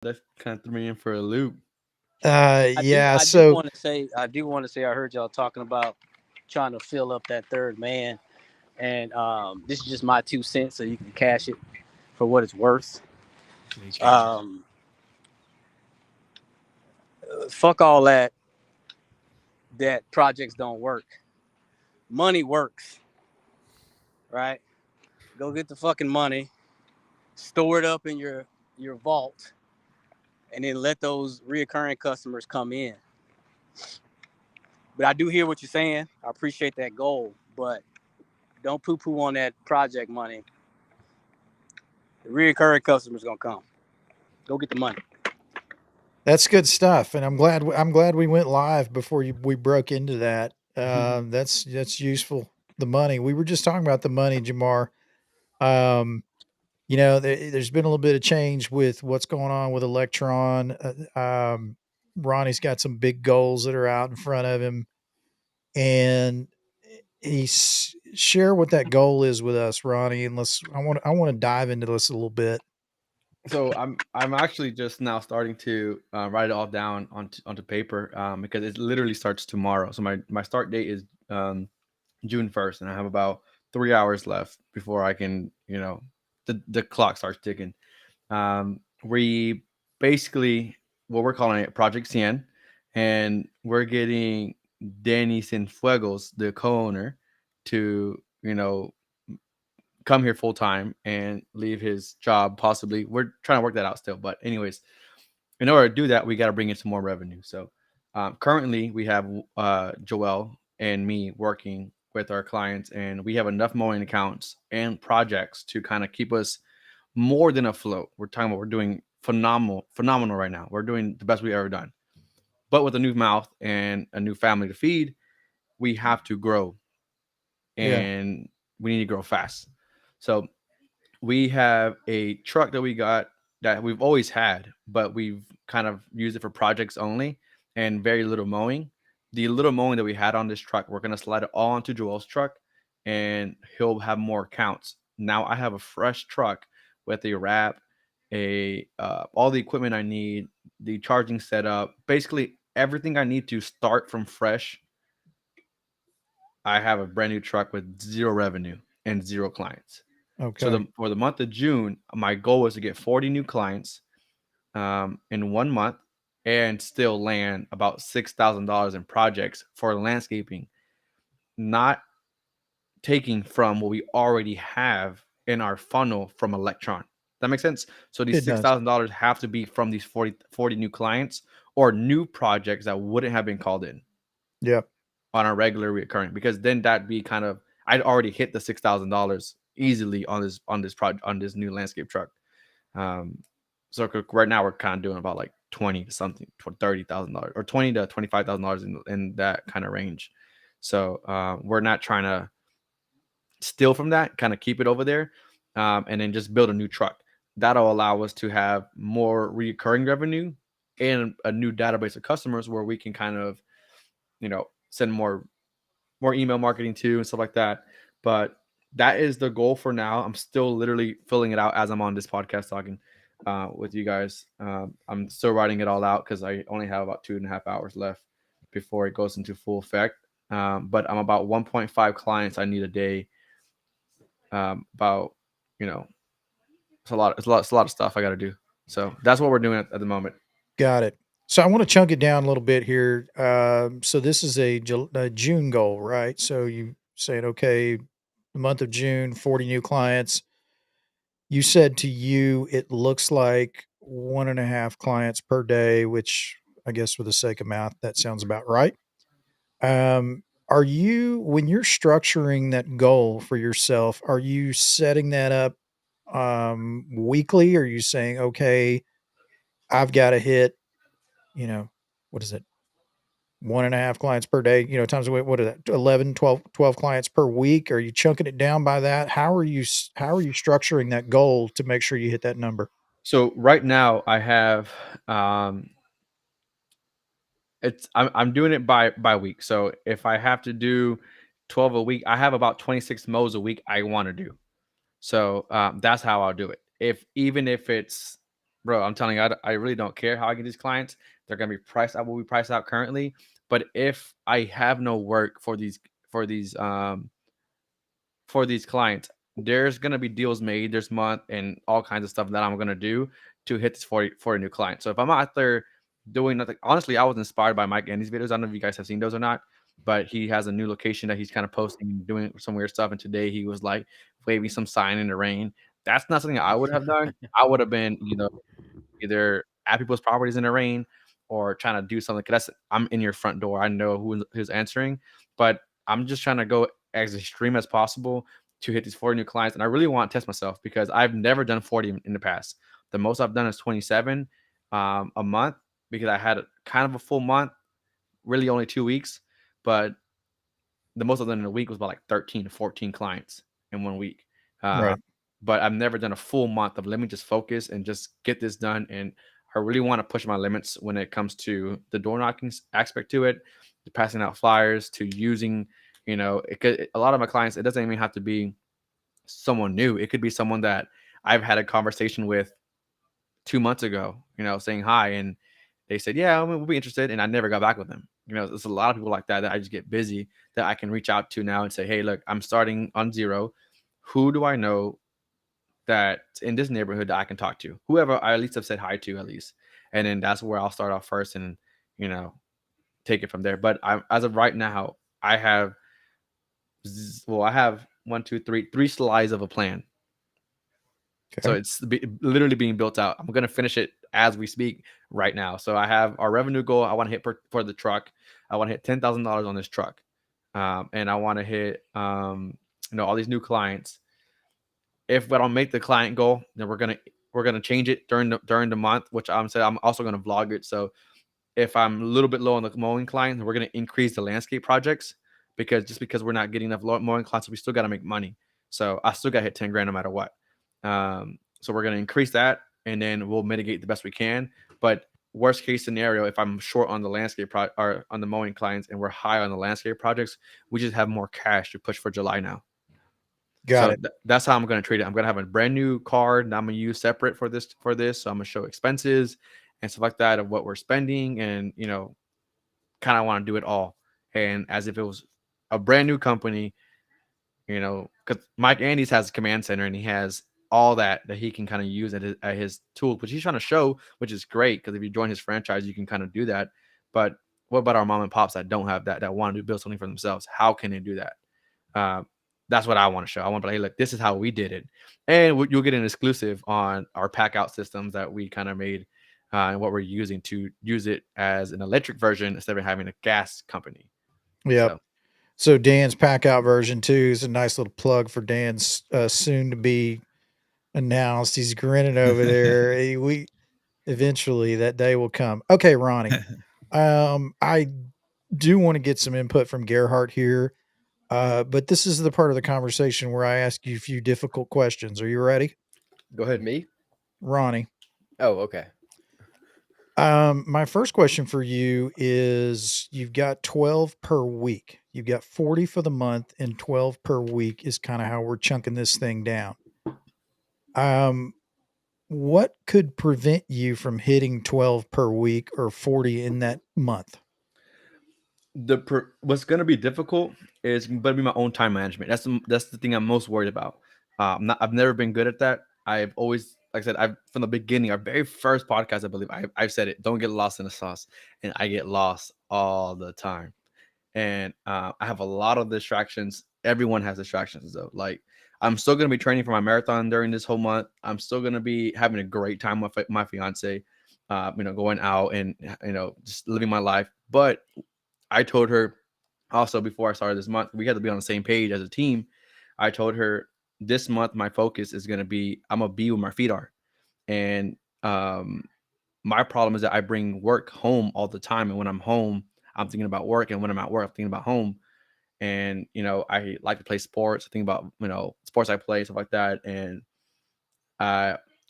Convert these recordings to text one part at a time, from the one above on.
That kind of threw me in for a loop. I do. Yeah. I do So want to say. I do want to say. I heard y'all talking about trying to fill up that third man, and this is just my 2 cents, so you can cash it for what it's worth. Any cash. Um, Fuck all that. That projects don't work. Money works, right? Go get the fucking money, store it up in your vault, and then let those reoccurring customers come in. But I do hear what you're saying. I appreciate that goal, but don't poo poo on that project money. The reoccurring customers gonna come. Go get the money. that's good stuff, and I'm glad we went live before we broke into that. That's useful. The money we were just talking about the money, Jamar. Um, there's been a little bit of change with what's going on with Electron. Ronnie's got some big goals that are out in front of him, and share what that goal is with us, Ronnie. And I want to dive into this a little bit. So I'm actually just now starting to write it all down onto paper because it literally starts tomorrow. So my start date is June 1st, and I have about 3 hours left before I can, the clock starts ticking. We basically, what we're calling it, Project Cien, and we're getting Danny Cienfuegos, the co-owner, to come here full time and leave his job. Possibly, we're trying to work that out still. But anyways, in order to do that, we got to bring in some more revenue. So currently, we have Joel and me working with our clients, and we have enough mowing accounts and projects to kind of keep us more than afloat. We're talking about we're doing phenomenal right now. We're doing the best we've ever done. But with a new mouth and a new family to feed, we have to grow, Yeah. and we need to grow fast. So we have a truck that we got that we've always had, but we've kind of used it for projects only and very little mowing. The little mowing that we had on this truck, we're gonna slide it all onto Joel's truck, and he'll have more counts. Now I have a fresh truck with a wrap, a all the equipment I need, the charging setup, basically everything I need to start from fresh. I have a brand new truck with zero revenue and zero clients. So Okay. for the month of June, my goal was to get 40 new clients in 1 month and still land about $6,000 in projects for landscaping, not taking from what we already have in our funnel from Electron. That makes sense. So these It does. $6,000 have to be from these 40 new clients or new projects that wouldn't have been called in Yep. on a regular recurring, because then that'd be kind of, I'd already hit the $6,000 easily on this project, on this new landscape truck. Um, so right now we're kind of doing about like 20 to something, $30,000 or 20 to $25,000 in that kind of range. So we're not trying to steal from that, kind of keep it over there, and then just build a new truck. That'll allow us to have more recurring revenue and a new database of customers where we can kind of, send more email marketing to and stuff like that. But that is the goal for now. I'm still literally filling it out as I'm on this podcast talking with you guys. I'm still writing it all out because I only have about 2.5 hours left before it goes into full effect. But I'm about 1.5 clients I need a day. About, you know, it's a lot. It's a lot of stuff I got to do. So that's what we're doing at the moment. Got it. So I want to chunk it down a little bit here. So this is a June goal, right? So you saying, okay, the month of June, 40 new clients. You said to you, it looks like 1.5 clients per day, which I guess for the sake of math, that sounds about right. Are you, when you're structuring that goal for yourself, are you setting that up weekly? Are you saying, okay, I've got to hit, you know, what is it? 1.5 clients per day, times what is that? 11, 12 clients per week. Are you chunking it down by that? How are you structuring that goal to make sure you hit that number? So right now I have um, I'm doing it by week. So if I have to do 12 a week, I have about 26 mows a week I want to do. So that's how I'll do it. If even if it's bro, I'm telling you, I really don't care how I get these clients. They're gonna be priced out what we price out currently. But if I have no work for these for these clients, there's gonna be deals made this month and all kinds of stuff that I'm gonna do to hit this for a new client. So if I'm out there doing nothing, honestly, I was inspired by Mike Andy's videos. I don't know if you guys have seen those or not, but he has a new location that he's kind of posting and doing some weird stuff. And today he was like waving some sign in the rain. That's not something I would have done. I would have been, either at people's properties in the rain or trying to do something. Cause I'm in your front door. I know who's answering, but I'm just trying to go as extreme as possible to hit these 40 new clients. And I really want to test myself because I've never done 40 in the past. The most I've done is 27 a month because I had kind of a full month, really only 2 weeks. But the most I've done in a week was about like 13 to 14 clients in 1 week. Right. But I've never done a full month of let me just focus and just get this done. And I really want to push my limits when it comes to the door knocking aspect to it, to passing out flyers, to using, a lot of my clients, it doesn't even have to be someone new. It could be someone that I've had a conversation with 2 months ago, saying hi. And they said, yeah, we'll be interested. And I never got back with them. There's a lot of people like that I just get busy that I can reach out to now and say, hey, look, I'm starting on zero. Who do I know that in this neighborhood that I can talk to? Whoever I at least have said hi to at least. And then that's where I'll start off first and, take it from there. But as of right now, I have, I have three slides of a plan. So Okay. it's literally being built out. I'm going to finish it as we speak right now. So I have our revenue goal. I want to hit for the truck. I want to hit $10,000 on this truck. And I want to hit, all these new clients. If I don't make the client goal, then we're gonna change it during the month, which I'm also gonna vlog it. So if I'm a little bit low on the mowing client, we're gonna increase the landscape projects because we're not getting enough mowing clients, we still gotta make money. So I still gotta hit 10 grand no matter what. So we're gonna increase that, and then we'll mitigate the best we can. But worst case scenario, if I'm short on the landscape or on the mowing clients and we're high on the landscape projects, we just have more cash to push for July now. Got So it. that's how I'm going to treat it. I'm going to have a brand new card that I'm going to use separate for this. So I'm going to show expenses and stuff like that of what we're spending, and kind of want to do it all, and as if it was a brand new company. Because Mike Andes has a command center and he has all that he can kind of use at his tools, which he's trying to show, which is great because if you join his franchise, you can kind of do that. But what about our mom and pops that don't have that want to build something for themselves? How can they do that? That's what I want to show. I want to be like, hey, look, this is how we did it. And you'll get an exclusive on our pack out systems that we kind of made and what we're using to use it as an electric version instead of having a gas company. Yep. So Dan's pack out version 2 is a nice little plug for Dan's soon to be announced. He's grinning over there. We eventually that day will come. Okay, Ronnie. I do want to get some input from Gerhardt here. But this is the part of the conversation where I ask you a few difficult questions. Are you ready? Go ahead. Me? Ronnie. Oh, okay. My first question for you is you've got 12 per week. You've got 40 for the month and 12 per week is kind of how we're chunking this thing down. What could prevent you from hitting 12 per week or 40 in that month? What's going to be difficult is going to be my own time management. That's the thing I'm most worried about. I've never been good at that. I've always, like I said, from the beginning, our very first podcast, I believe I've said it, don't get lost in the sauce. And I get lost all the time. And I have a lot of distractions. Everyone has distractions though. Like I'm still going to be training for my marathon during this whole month. I'm still going to be having a great time with my fiance, going out and, just living my life. But I told her also before I started this month, we had to be on the same page as a team. I told her this month, my focus is going to be, I'm going to be where my feet are. And my problem is that I bring work home all the time. And when I'm home, I'm thinking about work. And when I'm at work, I'm thinking about home. And, I like to play sports. I think about, sports I play, stuff like that. And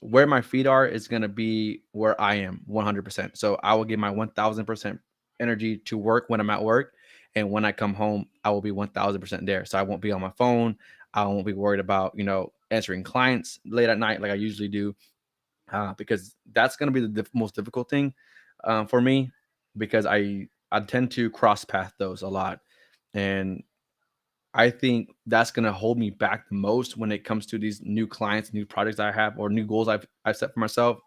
where my feet are is going to be where I am 100%. So I will give my 1000% energy to work when I'm at work. And when I come home, I will be 1000% there. So I won't be on my phone. I won't be worried about, answering clients late at night like I usually do. because that's going to be the most difficult thing for me, because I tend to cross path those a lot, and I think that's going to hold me back the most when it comes to these new clients, new projects I have, or new goals I've set for myself,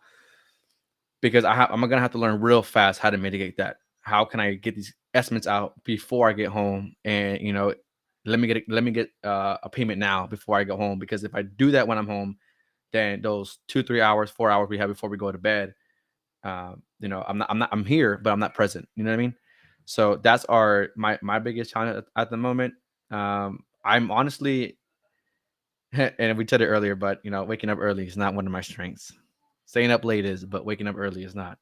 because I'm gonna have to learn real fast how to mitigate that. How can I get these estimates out before I get home, and let me get a payment now before I go home, because if I do that when I'm home, then those 2 3 hours 4 hours we have before we go to bed, I'm here but I'm not present. You know what I mean? So that's my biggest challenge at the moment. I'm honestly, and we said it earlier, but waking up early is not one of my strengths. Staying up late is, but waking up early is not.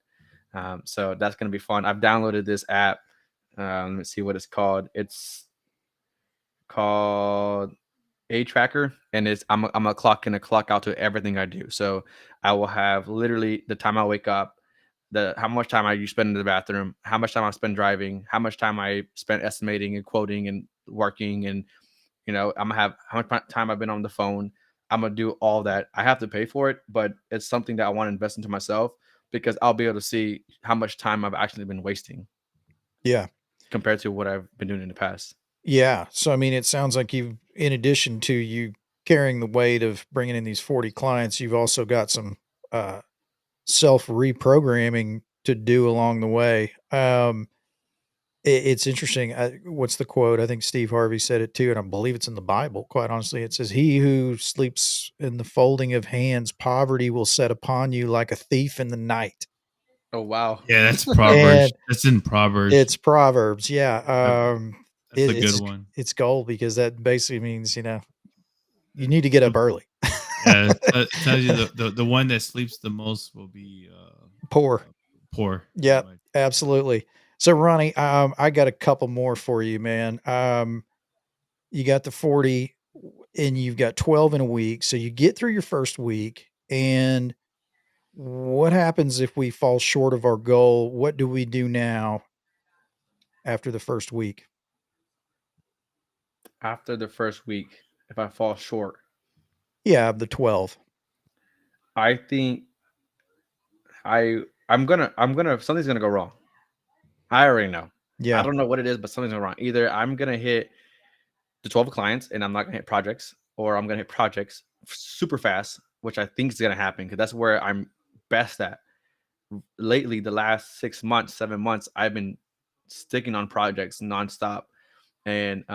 So that's going to be fun. I've downloaded this app. Let me see what it's called. It's called A Tracker, and I'm a clock in, a clock out to everything I do. So I will have literally the time I wake up, the how much time I spend in the bathroom, how much time I spend driving, how much time I spent estimating and quoting and working, and I'm gonna have how much time I've been on the phone. I'm gonna do all that. I have to pay for it, but it's something that I want to invest into myself, because I'll be able to see how much time I've actually been wasting Yeah. compared to what I've been doing in the past. Yeah. So, I mean, it sounds like in addition to you carrying the weight of bringing in these 40 clients, you've also got some uh, self reprogramming to do along the way. It's interesting. What's the quote? I think Steve Harvey said it too, and I believe it's in the Bible. Quite honestly, it says, "He who sleeps in the folding of hands, poverty will set upon you like a thief in the night." Oh wow. Yeah, that's Proverbs. And That's in Proverbs. it's Proverbs. Yeah. That's a It's good one. it's gold, because that basically means you need to get up early. Yeah, it tells you the one that sleeps the most will be Poor. poor. Yeah, pretty much. absolutely. So Ronnie, I got a couple more for you, man. You got the 40 and you've got 12 in a week. So you get through your first week, and what happens if we fall short of our goal? What do we do now after the first week? After the first week, if I fall short, Yeah, of the 12. I think I'm gonna something's gonna go wrong. I already know. I Yeah. don't know what it is, but something's going wrong. Either I'm gonna hit the 12 clients and I'm not gonna hit projects, or I'm gonna hit projects super fast, which I think is gonna happen because that's where I'm best at. Lately, the last 6 months, 7 months, I've been sticking on projects nonstop, and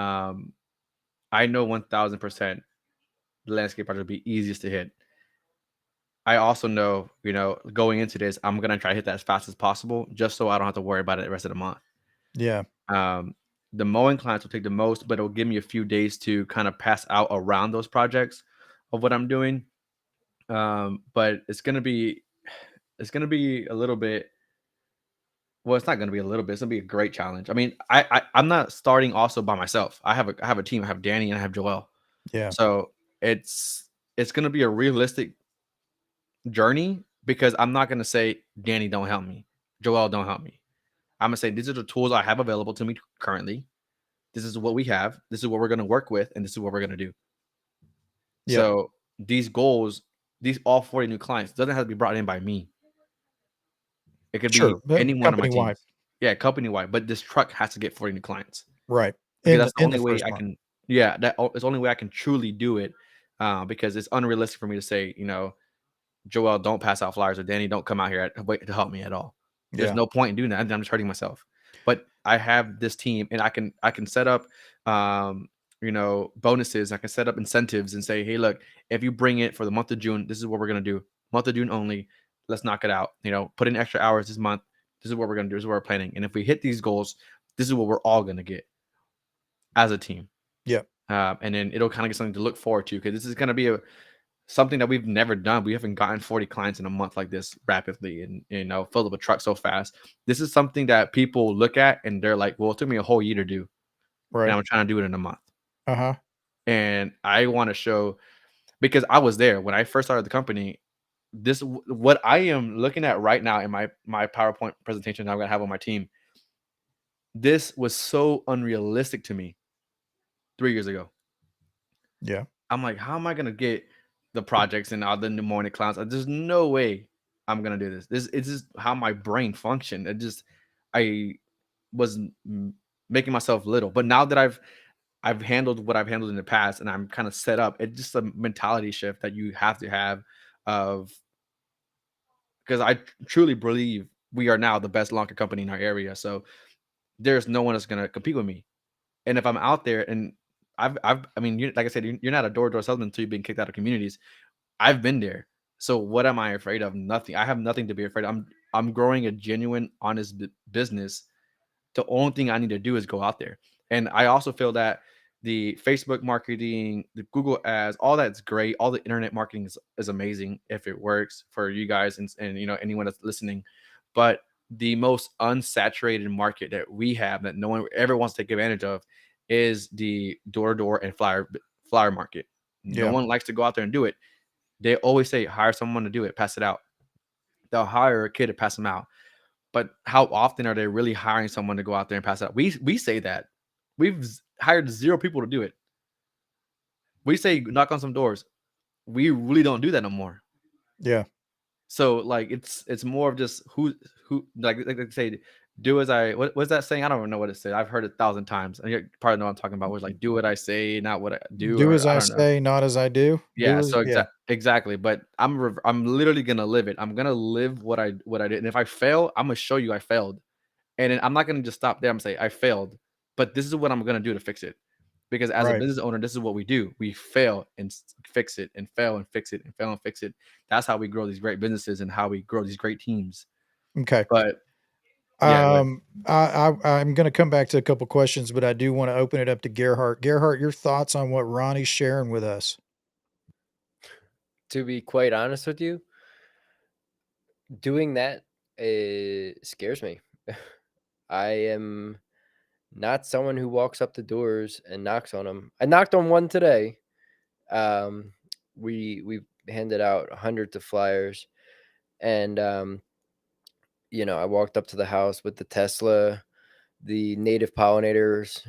I know 1,000% the landscape project will be easiest to hit. I also know, going into this, I'm gonna try to hit that as fast as possible, just so I don't have to worry about it the rest of the month. Yeah. Um, the mowing clients will take the most, but it'll give me a few days to kind of pass out around those projects of what I'm doing. But it's gonna be a little bit. Well, it's not gonna be a little bit. It's gonna be a great challenge. I mean, I'm not starting also by myself. I have a team. I have Danny and I have Joel. Yeah. So it's gonna be a realistic journey, because I'm not gonna say Danny don't help me, Joel don't help me. I'm gonna say these are the tools I have available to me currently. This is what we have. This is what we're gonna work with, and this is what we're gonna do. Yep. So these goals, these all 40 new clients, doesn't have to be brought in by me. It could be Sure. But any one of my company wide. teams. Yeah, company wide. But this truck has to get 40 new clients, Right. because In that's the the in the only way first I month. can. Yeah, it's the only way I can truly do it. Because it's unrealistic for me to say, Joel, don't pass out flyers, or Danny, don't come out here wait to help me at all. There's Yeah. no point in doing that. I'm just hurting myself. But I have this team, and I can set up bonuses. I can set up incentives and say, hey, look, if you bring it for the month of June, this is what we're gonna do. Month of June only. Let's knock it out. Put in extra hours this month. This is what we're gonna do. This is what we're planning. And if we hit these goals, this is what we're all gonna get as a team. Yep. And then it'll kind of get something to look forward to, because this is gonna be something that we've never done. We haven't gotten 40 clients in a month like this rapidly, and filled up a truck so fast. This is something that people look at and they're like, well, it took me a whole year to do, and Right. I'm trying to do it in a month. Uh-huh. And I want to show, because I was there when I first started the company. What I am looking at right now in my PowerPoint presentation I'm gonna have on my team. This was so unrealistic to me 3 years ago. Yeah. I'm like, how am I gonna get the projects and all the mnemonic clowns? There's no way I'm gonna do this. This it's just how my brain functioned. I was making myself little, but now that I've handled what I've handled in the past, and I'm kind of set up. It's just a mentality shift that you have to have of because I truly believe we are now the best locker company in our area. So there's no one that's gonna compete with me. And if I'm out there and I mean, you, like I said, you're not a door-to-door salesman until you've been kicked out of communities. I've been there. So what am I afraid of? Nothing. I have nothing to be afraid of. I'm growing a genuine, honest business. The only thing I need to do is go out there. And I also feel that the Facebook marketing, the Google ads, all that's great. All the internet marketing is amazing if it works for you guys and you know anyone that's listening. But the most unsaturated market that we have that no one ever wants to take advantage of is the door-to-door and flyer market. No Yeah. one likes to go out there and do it. They always say hire someone to do it, pass it out. They'll hire a kid to pass them out. But how often are they really hiring someone to go out there and pass it out? We say that. We've hired 0 people to do it. We say knock on some doors. We really don't do that no more. Yeah. So like it's more of just who like they say do as I what's that saying? I don't even know what it said. I've heard it 1,000 times. And you probably know what I'm talking about. Where it's like do what I say, not what I do, Do or as I I don't know. say, not as I do. Yeah, Do as so yeah. exactly. But I'm literally gonna live it. I'm gonna live what I did. And if I fail, I'm gonna show you I failed. And then I'm not gonna just stop there. I'm gonna say I failed, but this is what I'm gonna do to fix it. Because as a Right. business owner, this is what we do. We fail and fix it, and fail and fix it, and fail and fix it. That's how we grow these great businesses and how we grow these great teams. Okay. But yeah, go ahead. I'm going to come back to a couple questions, but I do want to open it up to Gerhardt. Gerhardt, your thoughts on what Ronnie's sharing with us? To be quite honest with you, doing that scares me. I am not someone who walks up the doors and knocks on them. I knocked on one today. We handed out hundreds of flyers, and I walked up to the house with the Tesla, the native pollinators,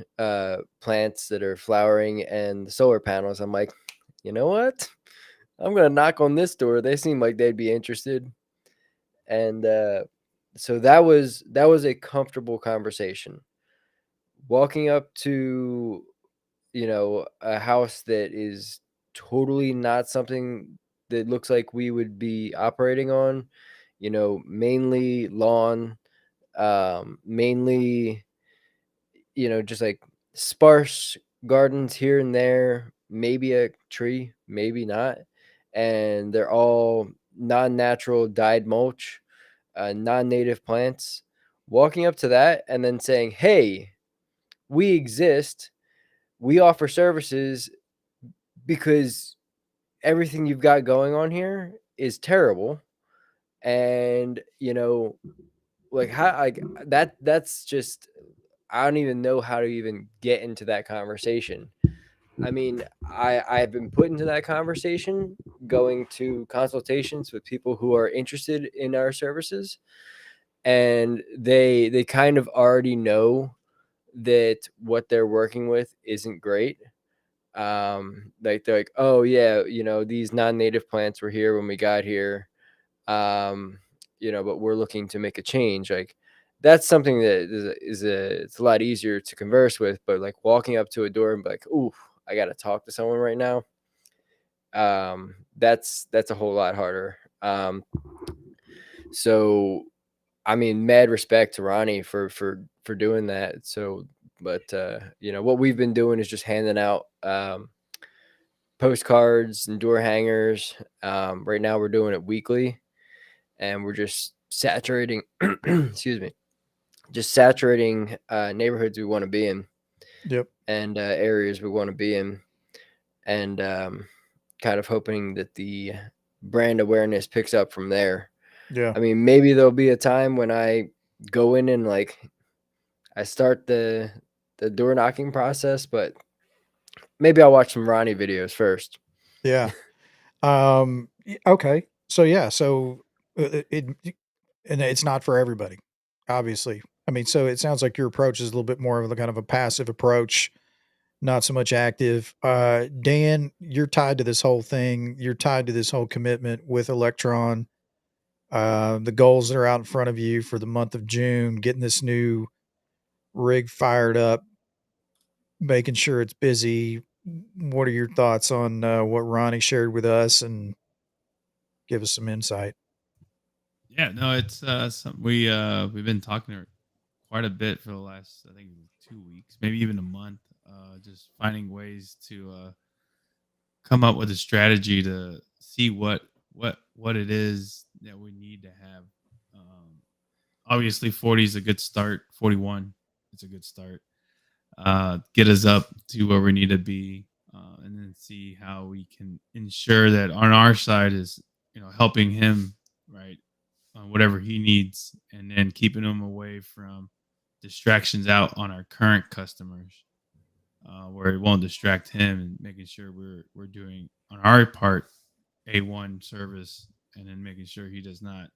plants that are flowering, and the solar panels. I'm like, you know what? I'm gonna knock on this door. They seem like they'd be interested, and so that was a comfortable conversation. Walking up to a house that is totally not something that looks like we would be operating on, mainly lawn, mainly just like sparse gardens here and there, maybe a tree, maybe not, and they're all non-natural dyed mulch, non-native plants. Walking up to that and then saying, hey, we exist, we offer services, because everything you've got going on here is terrible. And like how, like that's just, I don't even know how to even get into that conversation. I mean, I've been put into that conversation going to consultations with people who are interested in our services, and they kind of already know that what they're working with isn't great. Like they're like, oh yeah, these non-native plants were here when we got here, but we're looking to make a change. Like that's something that it's a lot easier to converse with. But like walking up to a door and be like, ooh, I got to talk to someone right now. That's a whole lot harder. So I mean, mad respect to Ronnie for doing that. So, but what we've been doing is just handing out postcards and door hangers. Right now, we're doing it weekly, and we're just saturating. excuse me, just saturating neighborhoods we want to be in. Yep. And areas we want to be in, and kind of hoping that the brand awareness picks up from there. Yeah. I mean, maybe there'll be a time when I go in and like I start the door knocking process, but maybe I'll watch some Ronnie videos first. Yeah. Okay. So yeah, so and it's not for everybody, obviously. I mean, so it sounds like your approach is a little bit more of a kind of a passive approach, not so much active. Dan, you're tied to this whole thing. You're tied to this whole commitment with Electron. the goals that are out in front of you for the month of June, getting this new rig fired up, making sure it's busy. What are your thoughts on what Ronnie shared with us, and give us some insight? Yeah, no, it's we've been talking quite a bit for the last, I think, 2 weeks, maybe even a month, just finding ways to come up with a strategy to see what it is that we need to have. Obviously 40 is a good start. 41, it's a good start. Get us up to where we need to be, and then see how we can ensure that on our side is, helping him, right, on whatever he needs, and then keeping him away from distractions out on our current customers, where it won't distract him, and making sure we're doing on our part A1 service, and then making sure he does not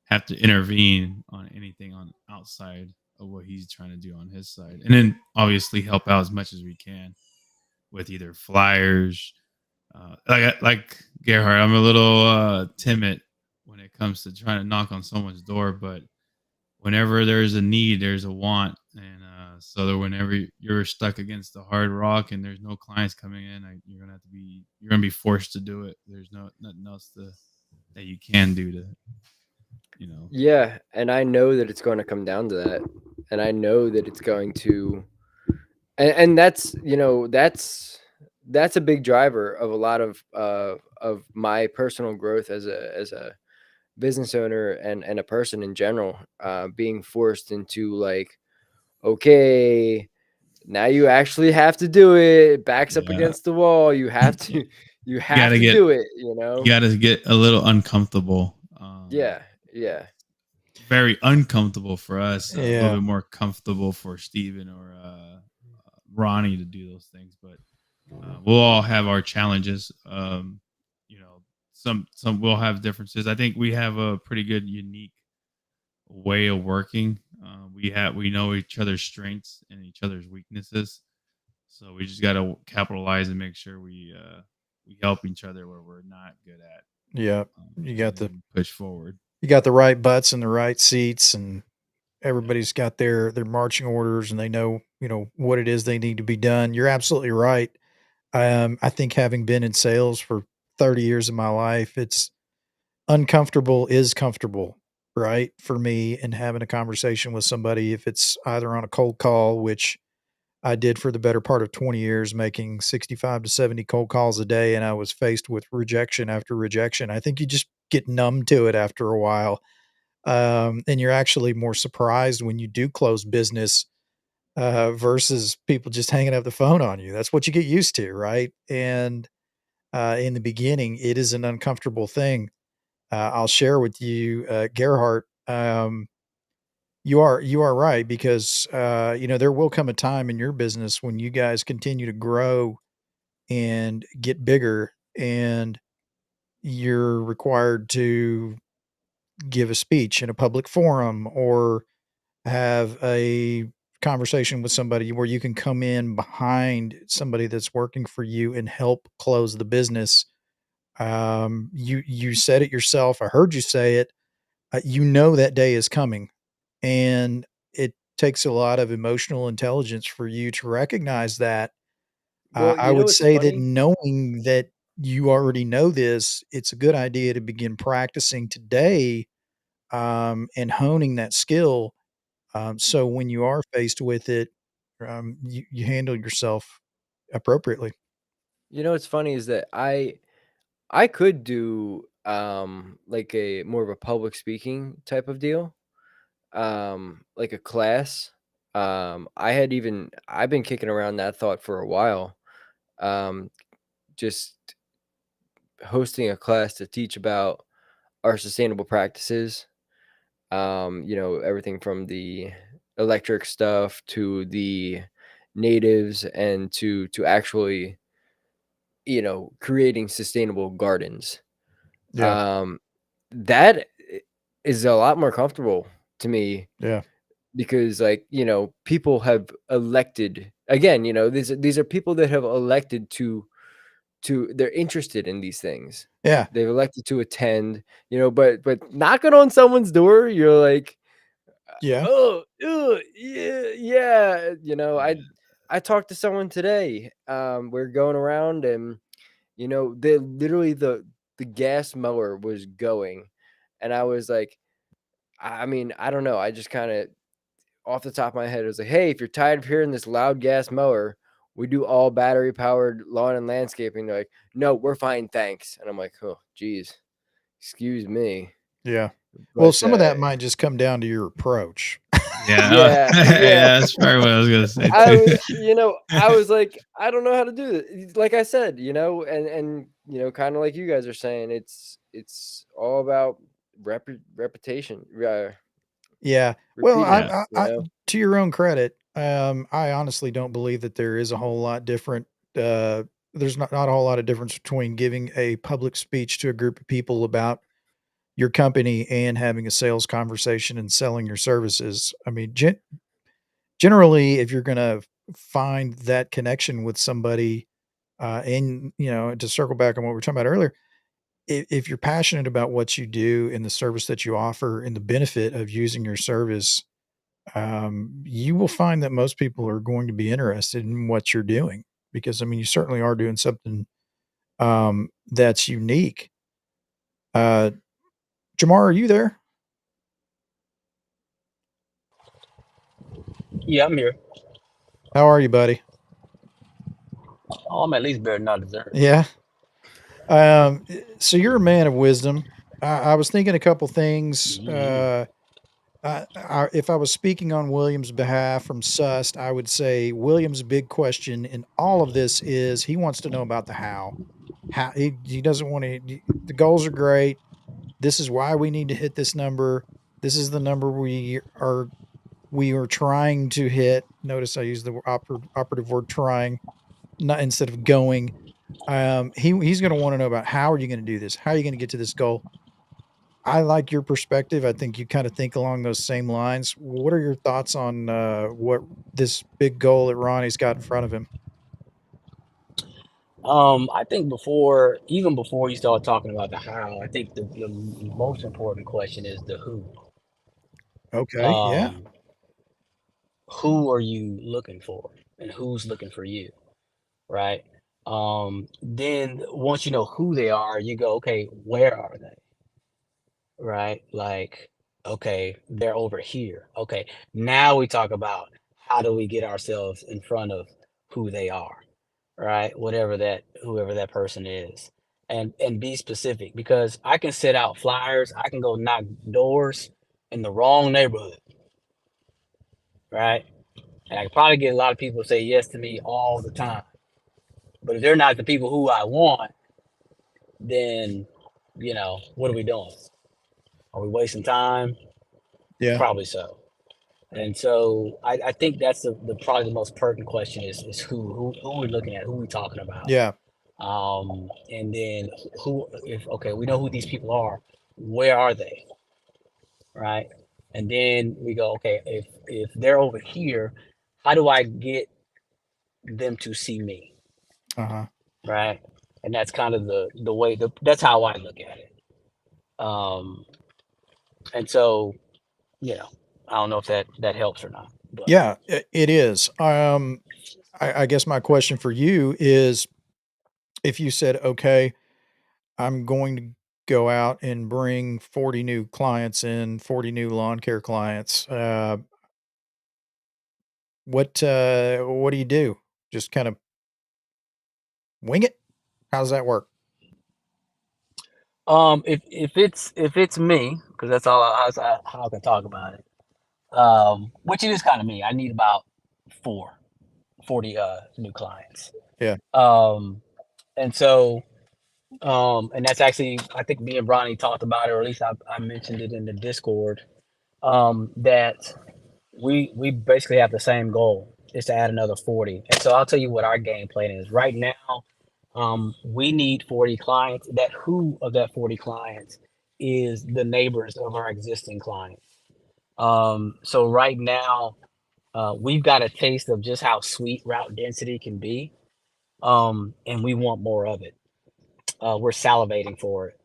have to intervene on anything on outside of what he's trying to do on his side, and then obviously help out as much as we can with either flyers. Like Gerhard, I'm a little timid when it comes to trying to knock on someone's door, but whenever there's a need, there's a want, and so that whenever you're stuck against the hard rock and there's no clients coming in, you're gonna be forced to do it. There's nothing else that you can do to, Yeah, and I know that it's going to come down to that, and I know that it's going to, and that's that's a big driver of a lot of my personal growth as a business owner and a person in general, being forced into like, okay, now you actually have to do it. It backs up Yeah. against the wall. You have to, you have to do it. You know. You got to get a little uncomfortable. Yeah. Yeah. Very uncomfortable for us. A Yeah. little bit more comfortable for Steven or Ronnie to do those things, but we'll all have our challenges. Some will have differences. I think we have a pretty good, unique way of working. We know each other's strengths and each other's weaknesses, so we just got to capitalize and make sure we help each other where we're not good at. Yeah, you got and push forward. You got the right butts in the right seats, and everybody's got their marching orders, and they know what it is they need to be done. You're absolutely right. I think having been in sales for 30 years of my life, it's uncomfortable is comfortable, right? For me, and having a conversation with somebody, if it's either on a cold call, which I did for the better part of 20 years, making 65 to 70 cold calls a day, and I was faced with rejection after rejection. I think you just get numb to it after a while. And you're actually more surprised when you do close business versus people just hanging up the phone on you. That's what you get used to, right? And in the beginning, it is an uncomfortable thing. I'll share with you, Gerhardt. You are right, because there will come a time in your business when you guys continue to grow and get bigger, and you're required to give a speech in a public forum or have a conversation with somebody where you can come in behind somebody that's working for you and help close the business. You said it yourself. I heard you say it. That day is coming, and it takes a lot of emotional intelligence for you to recognize that. Well, I you know would what's say that funny? knowing that you already know this, it's a good idea to begin practicing today, and honing that skill. So when you are faced with it, you handle yourself appropriately. You know what's funny is that I could do like a more of a public speaking type of deal, like a class. I've been kicking around that thought for a while. Um, just hosting a class to teach about our sustainable practices. Everything from the electric stuff to the natives, and to actually, creating sustainable gardens. Yeah. Um, that is a lot more comfortable to me, Yeah. because like, people have elected again, these are people that have elected to they're interested in these things. Yeah. They've elected to attend, but knocking on someone's door, you're like, Yeah. oh, yeah. I talked to someone today. We're going around, and they literally the gas mower was going, and I was like, I mean, I don't know. I just kind of off the top of my head, it was like, hey, if you're tired of hearing this loud gas mower, we do all battery powered lawn and landscaping. They're like, no, we're fine, thanks. And I'm like, oh, geez, excuse me. Yeah. Well, But some of that might just come down to your approach. Yeah, yeah, yeah. that's probably what I was gonna say I too. was, I was like, I don't know how to do it. Like I said, and kind of like you guys are saying, it's all about reputation. Yeah. Well, Repeating, I to your own credit, I honestly don't believe that there is a whole lot different. There's not a whole lot of difference between giving a public speech to a group of people about your company and having a sales conversation and selling your services. I mean, generally, if you're going to find that connection with somebody, and to circle back on what we were talking about earlier, if you're passionate about what you do and the service that you offer and the benefit of using your service, you will find that most people are going to be interested in what you're doing because, I mean, you certainly are doing something that's unique. Jamar, are you there? Yeah, I'm here. How are you, buddy? Oh, I'm at least better than I deserve. Yeah. So you're a man of wisdom. I was thinking a couple things. If I was speaking on William's behalf from Sust, I would say William's big question in all of this is he wants to know about the how. How he doesn't want to. The goals are great. This is why we need to hit this number. This is the number we are trying to hit. Notice I use the operative word trying, not instead of going. He's going to want to know about how are you going to do this? How are you going to get to this goal? I like your perspective. I think you kind of think along those same lines. What are your thoughts on what this big goal that Ronnie's got in front of him? I think even before you start talking about the how, I think the most important question is the who. Okay. Yeah. Who are you looking for, and who's looking for you, right? Then once you know who they are, you go, okay, where are they, right? Like, okay, they're over here. Okay, now we talk about how do we get ourselves in front of who they are, right? Whoever that person is, and be specific, because I can set out flyers, I can go knock doors in the wrong neighborhood, right? And I can probably get a lot of people to say yes to me all the time. But if they're not the people who I want, then what are we doing? Are we wasting time? Yeah. Probably so. And so I think that's probably the most pertinent question is who we're looking at, who we're talking about. Yeah. And then we know who these people are, where are they? Right. And then we go, okay, if they're over here, how do I get them to see me? Uh-huh. Right. And that's kind of the way that's how I look at it. And so, I don't know if that helps or not. But Yeah, it is. I guess my question for you is if you said, okay, I'm going to go out and bring 40 new clients in, 40 new lawn care clients, what do you do? Just kind of wing it? How does that work? if it's me, because that's how I can talk about it. Which it is kind of me. I need about 40 new clients. Yeah. And so and that's actually, I think me and Ronnie talked about it, or at least I mentioned it in the Discord, that we basically have the same goal, is to add another 40. And so I'll tell you what our game plan is right now. We need 40 clients. That who of that 40 clients is the neighbors of our existing clients. So right now, we've got a taste of just how sweet route density can be. And we want more of it. we're salivating for it.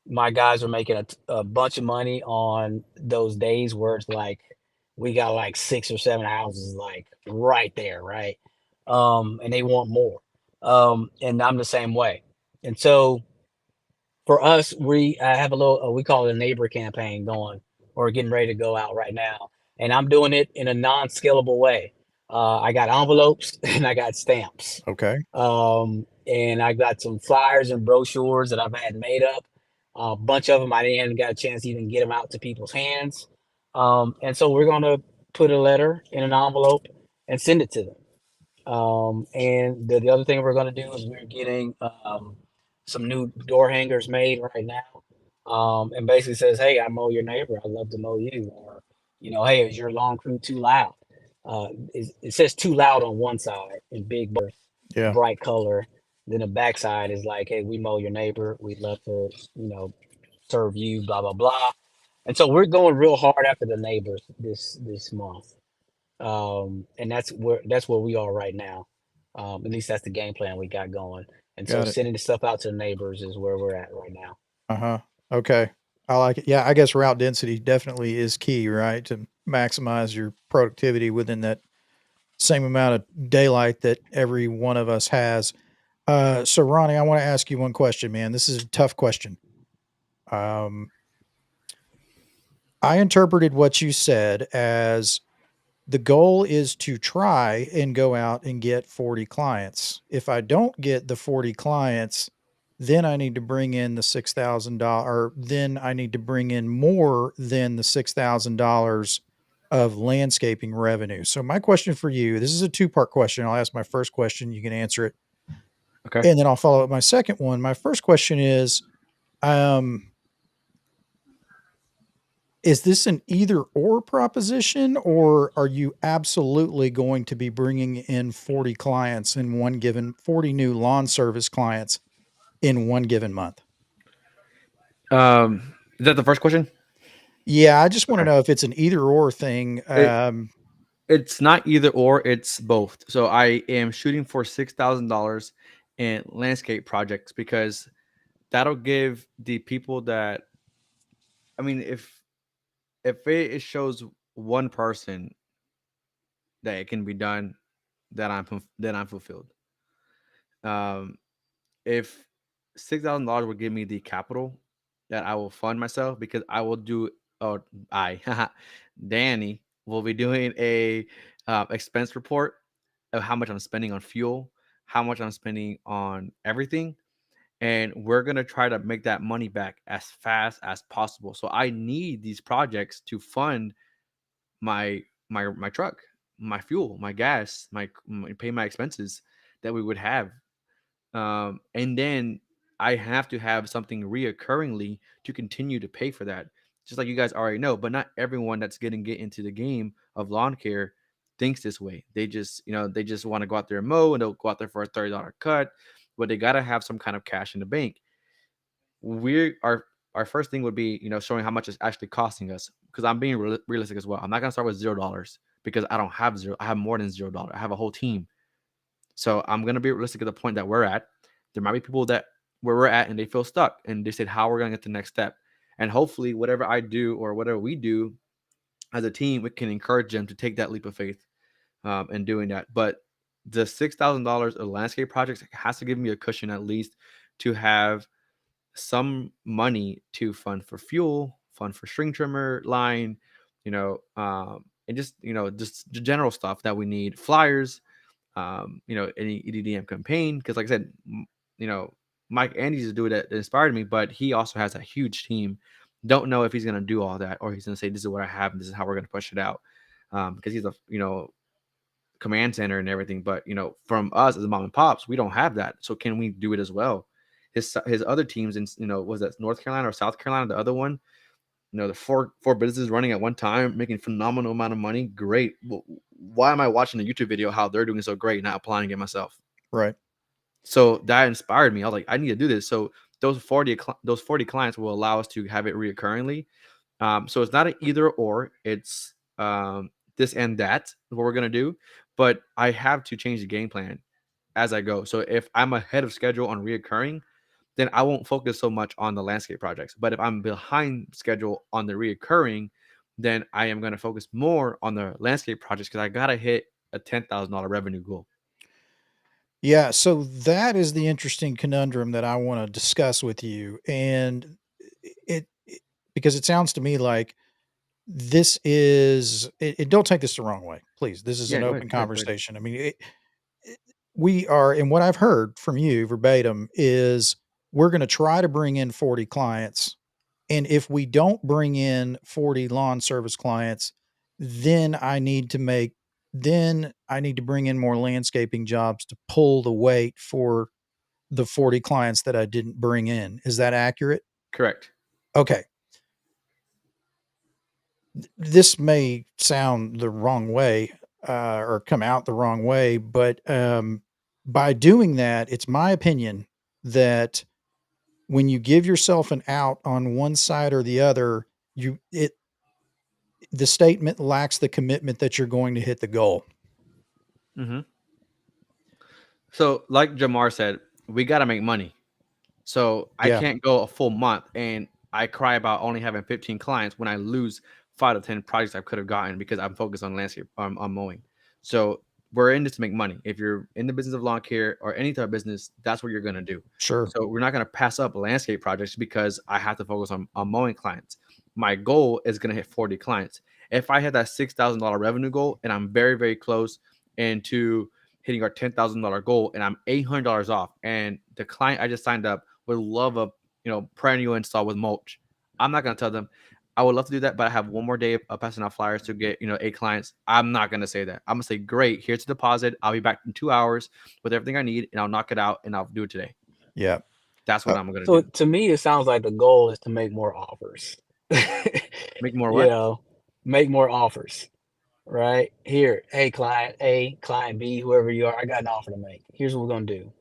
My guys are making a bunch of money on those days where it's like we got like 6 or 7 houses like right there, right? And they want more. And I'm the same way. And so for us, we have a little we call it a neighbor campaign going or getting ready to go out right now. And I'm doing it in a non-scalable way. I got envelopes and I got stamps. Okay. And I got some flyers and brochures that I've had made up. A bunch of them I didn't get a chance to even get them out to people's hands. And so we're gonna put a letter in an envelope and send it to them. And the other thing we're gonna do is we're getting some new door hangers made right now. And basically says, "Hey, I mow your neighbor. I'd love to mow you." Or, "Hey, is your lawn crew too loud?" It says "too loud" on one side in big Yeah. bright color. Then the backside is like, "Hey, we mow your neighbor. We'd love to, serve you." Blah blah blah. And so we're going real hard after the neighbors this month. And that's where we are right now. At least that's the game plan we got going. And so Got it. sending the stuff out to the neighbors is where we're at right now. Uh-huh. Okay. I like it. Yeah, I guess route density definitely is key, right? To maximize your productivity within that same amount of daylight that every one of us has. So Ronnie, I want to ask you one question, man. This is a tough question. I interpreted what you said as the goal is to try and go out and get 40 clients. If I don't get the 40 clients, then I need to bring in the $6,000, or then I need to bring in more than the $6,000 of landscaping revenue. So my question for you, this is a two-part question. I'll ask my first question. You can answer it. Okay. And then I'll follow up my second one. My first question is this an either or proposition, or are you absolutely going to be bringing in 40 clients in 40 new lawn service clients in one given month? Is that the first question? Yeah, I just want to Okay. know if it's an either or thing. It's not either or, it's both. So I am shooting for $6,000 in landscape projects because that'll give the people that, I mean, if it shows one person that it can be done, then I'm fulfilled. Um, if $6,000 would give me the capital that I will fund myself, because I will do, or Danny will be doing a expense report of how much I'm spending on fuel, how much I'm spending on everything, and we're gonna try to make that money back as fast as possible. So I need these projects to fund my truck, my fuel, my gas, pay my expenses that we would have, and then I have to have something reoccurringly to continue to pay for that. Just like you guys already know, but not everyone that's getting get into the game of lawn care thinks this way. They just want to go out there and mow, and they'll go out there for a $30 cut, but they gotta have some kind of cash in the bank. we our first thing would be, showing how much it's actually costing us, because I'm being realistic as well. I'm not gonna start with $0 because I don't have zero. I have more than $0. I have a whole team. So I'm gonna be realistic at the point that we're at. There might be people that where we're at and they feel stuck and they said how we're gonna get the next step. And hopefully whatever I do or whatever we do as a team, we can encourage them to take that leap of faith in doing that. But the $6,000 of landscape projects has to give me a cushion at least to have some money to fund for fuel, fund for string trimmer line, and just the general stuff that we need, flyers, any EDDM campaign. Because like I said, Mike Andes is doing that inspired me, but he also has a huge team. Don't know if he's going to do all that or he's going to say, this is what I have and this is how we're going to push it out. Because he's a, command center and everything. But, from us as mom and pops, we don't have that. So can we do it as well? His other teams in, was that North Carolina or South Carolina, the other one, the four businesses running at one time, making phenomenal amount of money. Great. Well, why am I watching a YouTube video how they're doing so great, not applying it myself? Right. So that inspired me. I was like, I need to do this. So those 40 clients will allow us to have it reoccurringly. So it's not an either or, it's this and that what we're gonna do. But I have to change the game plan as I go. So if I'm ahead of schedule on reoccurring, then I won't focus so much on the landscape projects. But if I'm behind schedule on the reoccurring, then I am going to focus more on the landscape projects because I got to hit a $10,000 revenue goal. Yeah, so that is the interesting conundrum that I want to discuss with you, and it because it sounds to me like this is don't take this the wrong way, please. This is Yeah, an go open ahead. Go ahead. Go ahead. conversation. I mean, we are, and what I've heard from you verbatim is we're going to try to bring in 40 clients. And if we don't bring in 40 lawn service clients, then then I need to bring in more landscaping jobs to pull the weight for the 40 clients that I didn't bring in. Is that accurate? Correct. Okay. This may sound the wrong way, or come out the wrong way, but by doing that, it's my opinion that when you give yourself an out on one side or the other, the statement lacks the commitment that you're going to hit the goal. Mm-hmm. So, like Jamar said, we got to make money. So I Yeah. can't go a full month and I cry about only having 15 clients when I lose 5 to 10 projects I could have gotten because I'm focused on landscape, on mowing. So we're in this to make money. If you're in the business of lawn care or any type of business, that's what you're going to do. Sure. So we're not going to pass up landscape projects because I have to focus on mowing clients. My goal is going to hit 40 clients. If I hit that $6,000 revenue goal and I'm very, very close into hitting our $10,000 goal and I'm $800 off, and the client I just signed up would love a perennial install with mulch, I'm not going to tell them I would love to do that, but I have one more day of passing out flyers to get 8 clients. I'm not going to say that. I'm going to say, great, here's the deposit. I'll be back in 2 hours with everything I need, and I'll knock it out and I'll do it today. Yeah. That's what I'm going to So do. to me, it sounds like the goal is to make more offers. Make more You what? know, make more offers. Right here, hey, client A, client B, whoever you are, I got an offer to make. Here's what we're gonna do.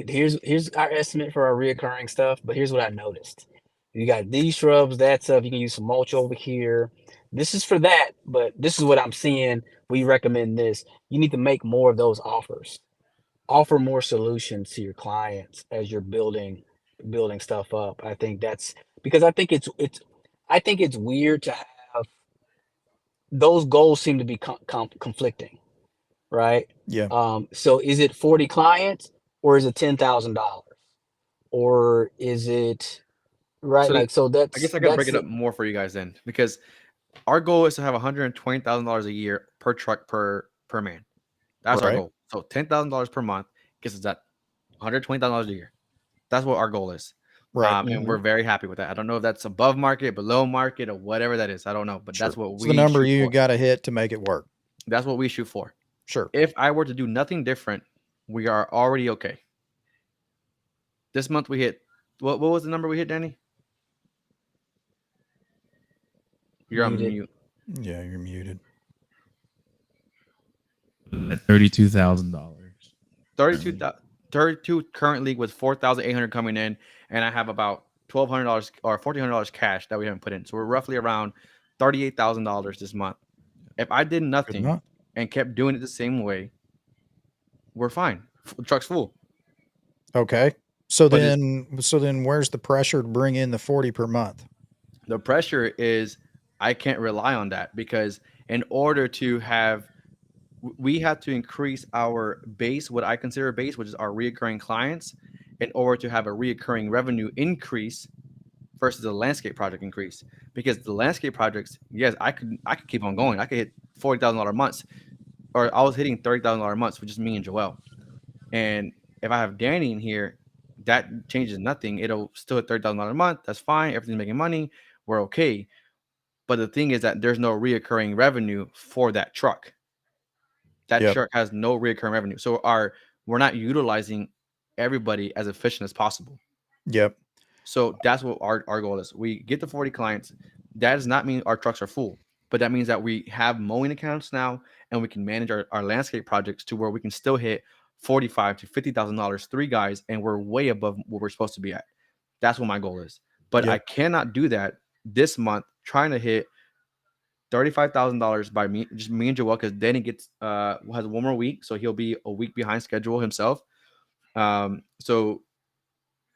Here's our estimate for our reoccurring stuff, but here's what I noticed. You got these shrubs, that stuff. You can use some mulch over here. This is for that, but this is what I'm seeing. We recommend this. You need to make more of those offers. Offer more solutions to your clients as you're building stuff up. I think that's because I think it's weird to have those goals seem to be conflicting, right? Yeah. So is it 40 clients or is it $10,000 or is it right? So Like, so I guess I got to break it up more for you guys then, because our goal is to have $120,000 a year per truck per man. That's our Right. goal. So $10,000 per month gets us that $120,000 a year. That's what our goal is. Right. And we're very happy with that. I don't know if that's above market, below market, or whatever that is. I don't know, but that's what It's we the number shoot you for. got to hit to make it work. That's what we shoot for. Sure. If I were to do nothing different, we are already okay. This month we hit what was the number we hit, Danny? You're on mute. Yeah, you're muted. $32,000. 32 currently with 4,800 coming in, and I have about $1,200 or $1,400 cash that we haven't put in. So we're roughly around $38,000 this month. If I did nothing and kept doing it the same way, we're fine. The truck's full. Okay. So then where's the pressure to bring in the 40 per month? The pressure is I can't rely on that, because in order to have, we have to increase our base, what I consider a base, which is our reoccurring clients, in order to have a reoccurring revenue increase versus the landscape project increase. Because the landscape projects, yes, I could keep on going. I could hit $40,000 months, or I was hitting $30,000 months for just me and Joel. And if I have Danny in here, that changes nothing. It'll still hit $30,000 a month. That's fine. Everything's making money. We're okay. But the thing is that there's no reoccurring revenue for that truck. That truck has no reoccurring revenue. So we're not utilizing everybody as efficient as possible. Yep. So that's what our goal is. We get the 40 clients. That does not mean our trucks are full, but that means that we have mowing accounts now, and we can manage our landscape projects to where we can still hit $45,000 to $50,000, 3 guys, and we're way above what we're supposed to be at. That's what my goal is. But I cannot do that this month trying to hit $35,000 by me and Joel, because then he gets has one more week, so he'll be a week behind schedule himself. So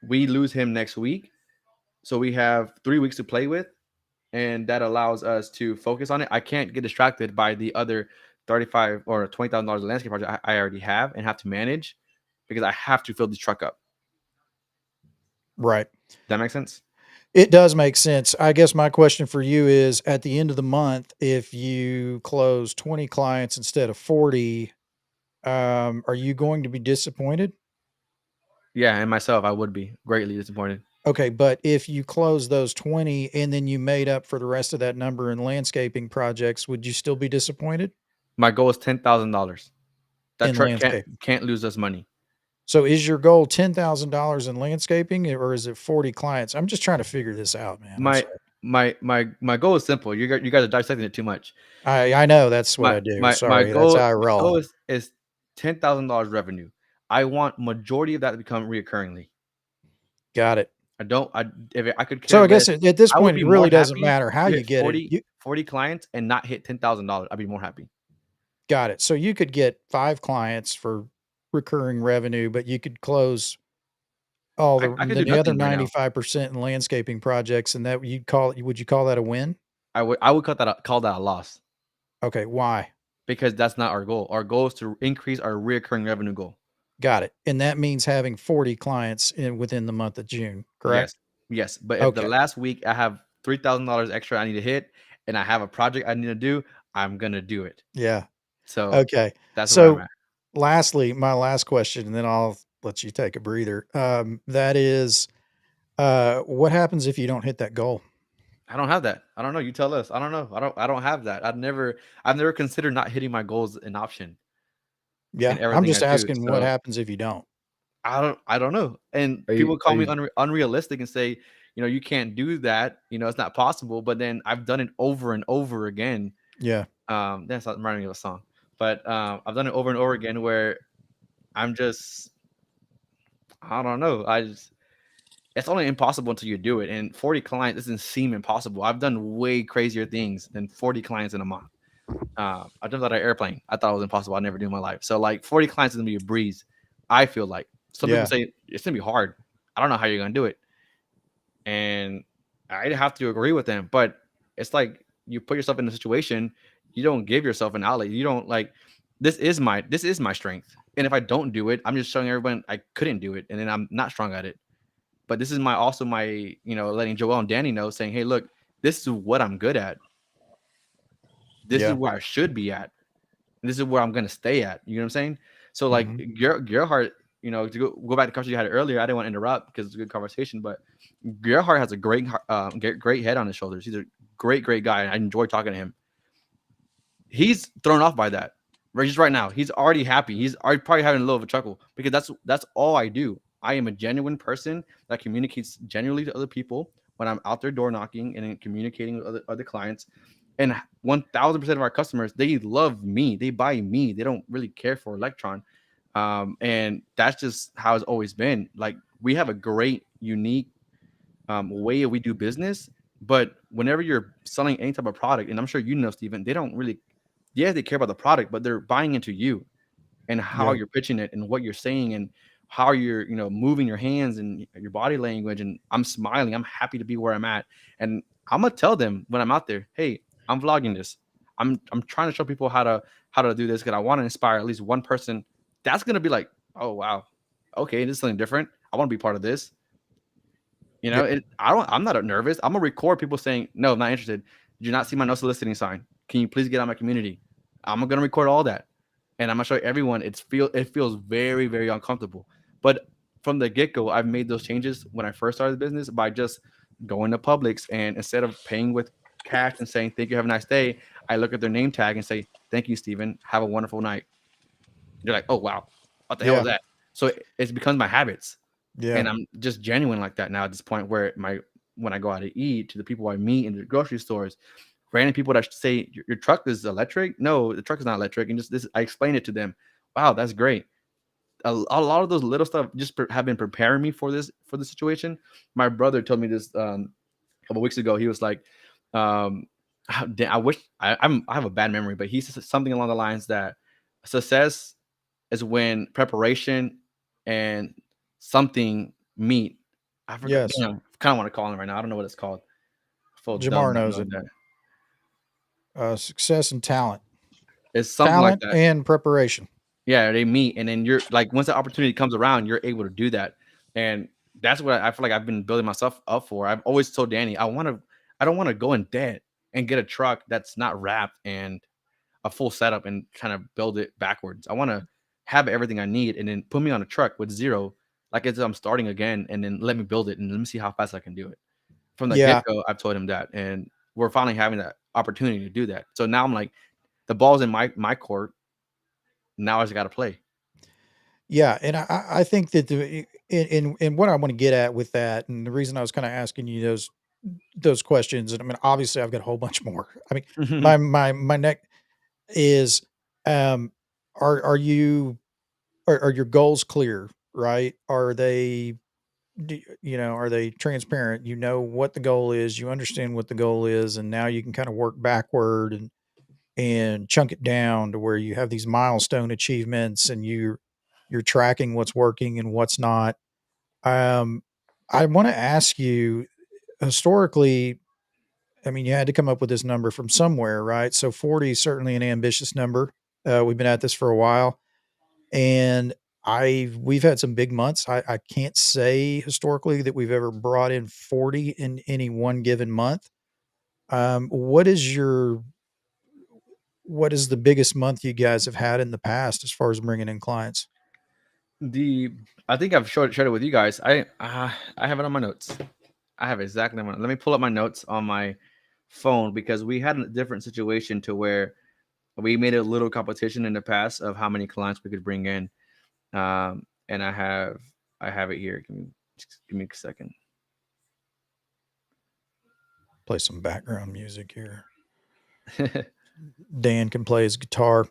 we lose him next week. So we have 3 weeks to play with, and that allows us to focus on it. I can't get distracted by the other $35,000 or $20,000 landscape project I already have and have to manage, because I have to fill this truck up. Right. That makes sense? It does make sense. I guess my question for you is, at the end of the month, if you close 20 clients instead of 40, are you going to be disappointed? Yeah, and myself, I would be greatly disappointed. Okay, but if you close those 20 and then you made up for the rest of that number in landscaping projects, would you still be disappointed My goal is $10,000. That in truck landscaping? can't lose us money. So is your goal $10,000 in landscaping, or is it 40 clients? I'm just trying to figure this out, man. I'm My sorry. my goal is simple. You guys are dissecting it too much. I know that's what My I do. my Sorry, that's how I goal roll. is $10,000 revenue. I want majority of that to become reoccurringly. Got it. If I could So care I guess less, at this I would point, be it more really doesn't happy matter how to you hit get it. 40 clients and not hit $10,000. I'd be more happy. Got it. So you could get 5 clients for recurring revenue, but you could close all I could do the other nothing right now. 95% in landscaping projects, and that would you call that a win? I would call that a loss, Okay, why? because that's not our goal. Our goal is to increase our reoccurring revenue goal. Got it. And that means having 40 clients within the month of June, correct? Yes. But if the Okay. last week I have $3,000 extra I need to hit, and I have a project I need to do, I'm gonna do it. Yeah. So Okay. that's where I'm So at. lastly, my last question, and then I'll let you take a breather. That is, what happens if you don't hit that goal? I don't have that. I don't know. You tell us. I don't know. I don't have that. I've never considered not hitting my goals an option Yeah. in I'm everything I just do. asking what So happens if you don't. I don't know. And Are people you call are me you unrealistic and say, you can't do that. It's not possible. But then I've done it over and over again. Yeah. That's not reminding me of a song, but I've done it over and over again where I'm just, I don't know. It's only impossible until you do it. And 40 clients doesn't seem impossible. I've done way crazier things than 40 clients in a month. I jumped out of an airplane. I thought it was impossible. I'd never do in my life. So like 40 clients is gonna be a breeze. I feel like some people Yeah. say it's gonna be hard. I don't know how you're gonna do it, and I have to agree with them. But it's like you put yourself in a situation, you don't give yourself an outlet. You don't like this is my strength, and if I don't do it, I'm just showing everyone I couldn't do it, and then I'm not strong at it. But this is my letting Joel and Danny know, saying, hey, look, this is what I'm good at. This is Yeah. where I should be at. This is where I'm gonna stay at. You know what I'm saying? So like Mhm. Gerhard, to go back to the conversation you had earlier, I didn't want to interrupt because it's a good conversation, but Gerhard has a great head on his shoulders. He's a great guy. I enjoy talking to him. He's thrown off by that. Just right now, he's already happy. He's already probably having a little of a chuckle because that's all I do. I am a genuine person that communicates genuinely to other people when I'm out there door knocking and communicating with other clients. And 1,000% of our customers, they love me. They buy me. They don't really care for Electron. And that's just how it's always been. Like we have a great, unique way we do business. But whenever you're selling any type of product, and I'm sure you know, Steven, they don't really, they care about the product, but they're buying into you and how Yeah. you're pitching it and what you're saying and how you're, moving your hands and your body language. And I'm smiling. I'm happy to be where I'm at. And I'm gonna tell them when I'm out there, hey, I'm vlogging this. I'm trying to show people how to do this because I want to inspire at least one person. That's gonna be like, oh wow, okay, this is something different. I want to be part of this. Yeah. I'm not nervous. I'm gonna record people saying, no, I'm not interested. Did you not see my no soliciting sign? Can you please get out of my community? I'm gonna record all that. And I'm gonna show everyone it feels very, very uncomfortable. But from the get-go, I've made those changes when I first started the business by just going to Publix, and instead of paying with cash and saying thank you, have a nice day, I look at their name tag and say, thank you, Steven. Have a wonderful night. They're like, oh wow, what the hell Yeah. is that? So it's becomes my habits. Yeah. And I'm just genuine like that now at this point where when I go out to eat, to the people I meet in the grocery stores, random people that say your truck is electric. No, the truck is not electric. And just this, I explain it to them. Wow, that's great. A lot of those little stuff just have been preparing me for the situation. My brother told me this a couple weeks ago. He was like, I wish I have a bad memory, but he said something along the lines that success is when preparation and something meat. I forgot. Yes. You know, kind of want to call him right now. I don't know what it's called. I feel dumb Jamar not knows knowing it. that. Success and talent. It's something like Talent that. and preparation. Yeah, they meet, and then you're like, once the opportunity comes around, you're able to do that, and that's what I feel like I've been building myself up for. I've always told Danny, I don't want to go in debt and get a truck that's not wrapped and a full setup and kind of build it backwards. I want to have everything I need and then put me on a truck with zero, like as I'm starting again, and then let me build it and let me see how fast I can do it. From the Yeah. get go, I've told him that, and we're finally having that opportunity to do that. So now I'm like, the ball's in my court. Now I just got to play. Yeah, and I think that in what I want to get at with that, and the reason I was kind of asking you those questions, and I mean, obviously, I've got a whole bunch more. I mean, my neck is, um, are you are your goals clear? Right? Are they, are they transparent? You know what the goal is. You understand what the goal is, and now you can kind of work backward and chunk it down to where you have these milestone achievements, and you're tracking what's working and what's not. Um, I want to ask you, historically, I mean, you had to come up with this number from somewhere, right? So 40 is certainly an ambitious number. We've been at this for a while, and we've had some big months. I can't say historically that we've ever brought in 40 in any one given month. What is the biggest month you guys have had in the past as far as bringing in clients? I think I've shared it with you guys. I have it on my notes. I have exactly let me pull up my notes on my phone, because we had a different situation to where we made a little competition in the past of how many clients we could bring in. And I have it here. Give me a second. Play some background music here. Dan can play his guitar.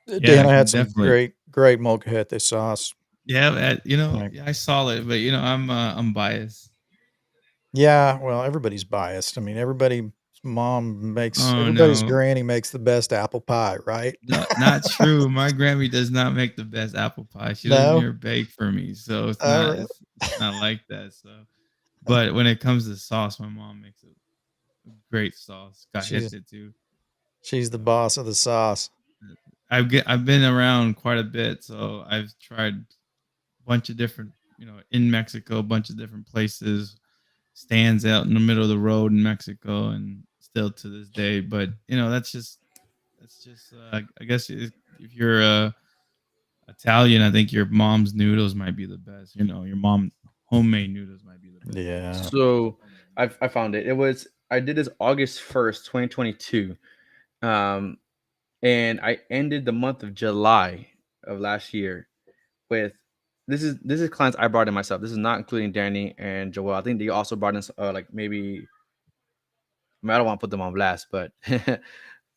Dan, I had some definitely. great molcajete sauce. Yeah, Like, I saw it, but I'm biased. yeah, well, everybody's biased. I mean, everybody's Oh everybody's no, granny makes the best apple pie, right? not true. My Grammy does not make the best apple pie. She doesn't No? even bake for me, so it's All not right. it's not like that. So, but when it comes to sauce, my mom makes a great sauce. She's Cajete too. she's the boss of the sauce. I've been around quite a bit, so I've tried a bunch of different, in Mexico, a bunch of different places, stands out in the middle of the road in Mexico, and still to this day. But that's just I guess if you're Italian, I think your mom's noodles might be the best. Your mom homemade noodles might be the best. Yeah. So I found it. I did this August 1st, 2022. And I ended the month of July of last year with this is clients I brought in myself. This is not including Danny and Joel. I think they also brought in like maybe, I mean, I don't want to put them on blast, but they're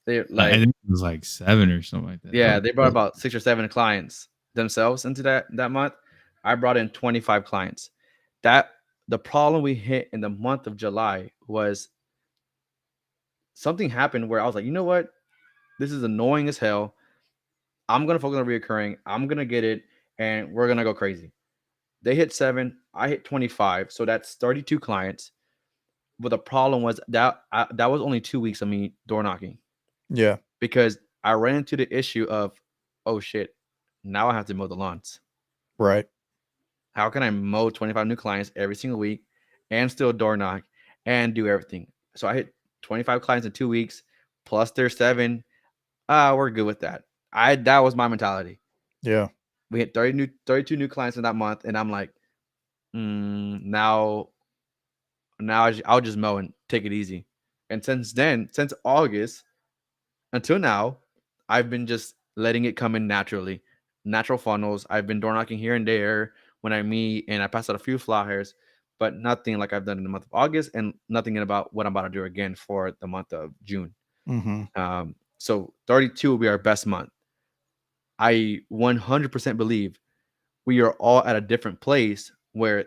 I like, think it was like 7 or something like that. yeah, they brought about 6 or 7 clients themselves into that month. I brought in 25 clients. That the problem we hit in the month of July was something happened where I was like, you know what? This is annoying as hell. I'm gonna focus on reoccurring. I'm gonna get it, and we're gonna go crazy. They hit 7. I hit 25, so that's 32 clients. But the problem was that was only 2 weeks of me door knocking, Yeah. because I ran into the issue of, oh shit, now I have to mow the lawns. Right. How can I mow 25 new clients every single week and still door knock and do everything? So I hit 25 clients in 2 weeks plus their 7. We're good with that. That was my mentality. Yeah. We hit 32 new clients in that month, and I'm like, now I'll just mow and take it easy. And since August until now, I've been just letting it come in naturally, natural funnels. I've been door knocking here and there when I meet, and I pass out a few flyers, but nothing like I've done in the month of August, and nothing about what I'm about to do again for the month of June. Mm-hmm. So 32 will be our best month. I 100% believe we are all at a different place where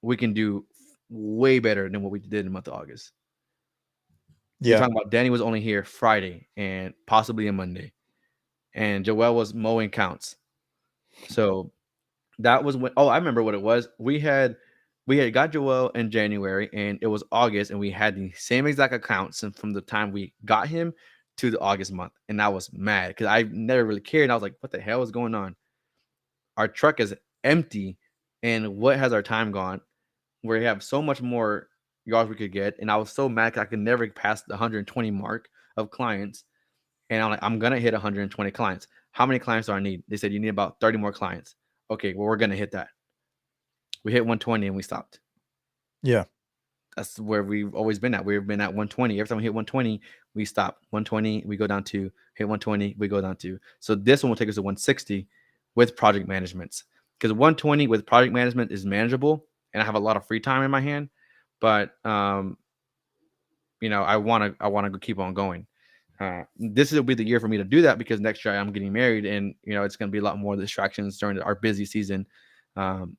we can do way better than what we did in the month of August. You're Yeah. talking about Danny was only here Friday and possibly a Monday, and Joel was mowing counts. So That was when. Oh, I remember what it was. We had got Joel in January, and it was August, and we had the same exact accounts and from the time we got him to the August month, and I was mad because I never really cared. And I was like, "What the hell is going on? Our truck is empty, and what has our time gone? Where we have so much more yards we could get." And I was so mad 'cause I could never pass the 120 mark of clients. And I'm like, I'm gonna hit 120 clients. How many clients do I need? They said you need about 30 more clients. Okay, well, we're gonna hit that. We hit 120 and we stopped. Yeah. That's where we've always been at. We've been at 120. Every time we hit 120, we stop. 120, we go down to hit 120, we go down to. So this one will take us to 160 with project managements. Because 120 with project management is manageable and I have a lot of free time in my hand. But I wanna keep on going. This will be the year for me to do that because next year I'm getting married and it's going to be a lot more distractions during our busy season.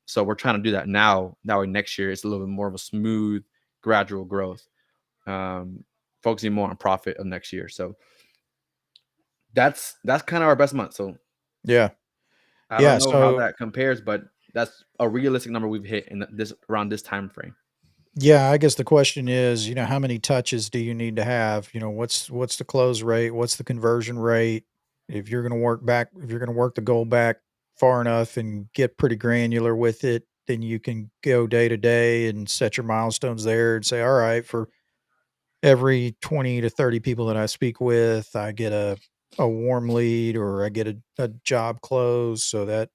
So we're trying to do that now. That way next year it's a little bit more of a smooth, gradual growth, focusing more on profit of next year. So that's kind of our best month. So Yeah. I Yeah. don't know how So that compares, but that's a realistic number we've hit in this around this time frame. yeah, I guess the question is, how many touches do you need to have? What's the close rate? What's the conversion rate? If you're going to work the goal back far enough and get pretty granular with it, then you can go day to day and set your milestones there and say, all right, for every 20 to 30 people that I speak with, I get a warm lead or I get a job close. So that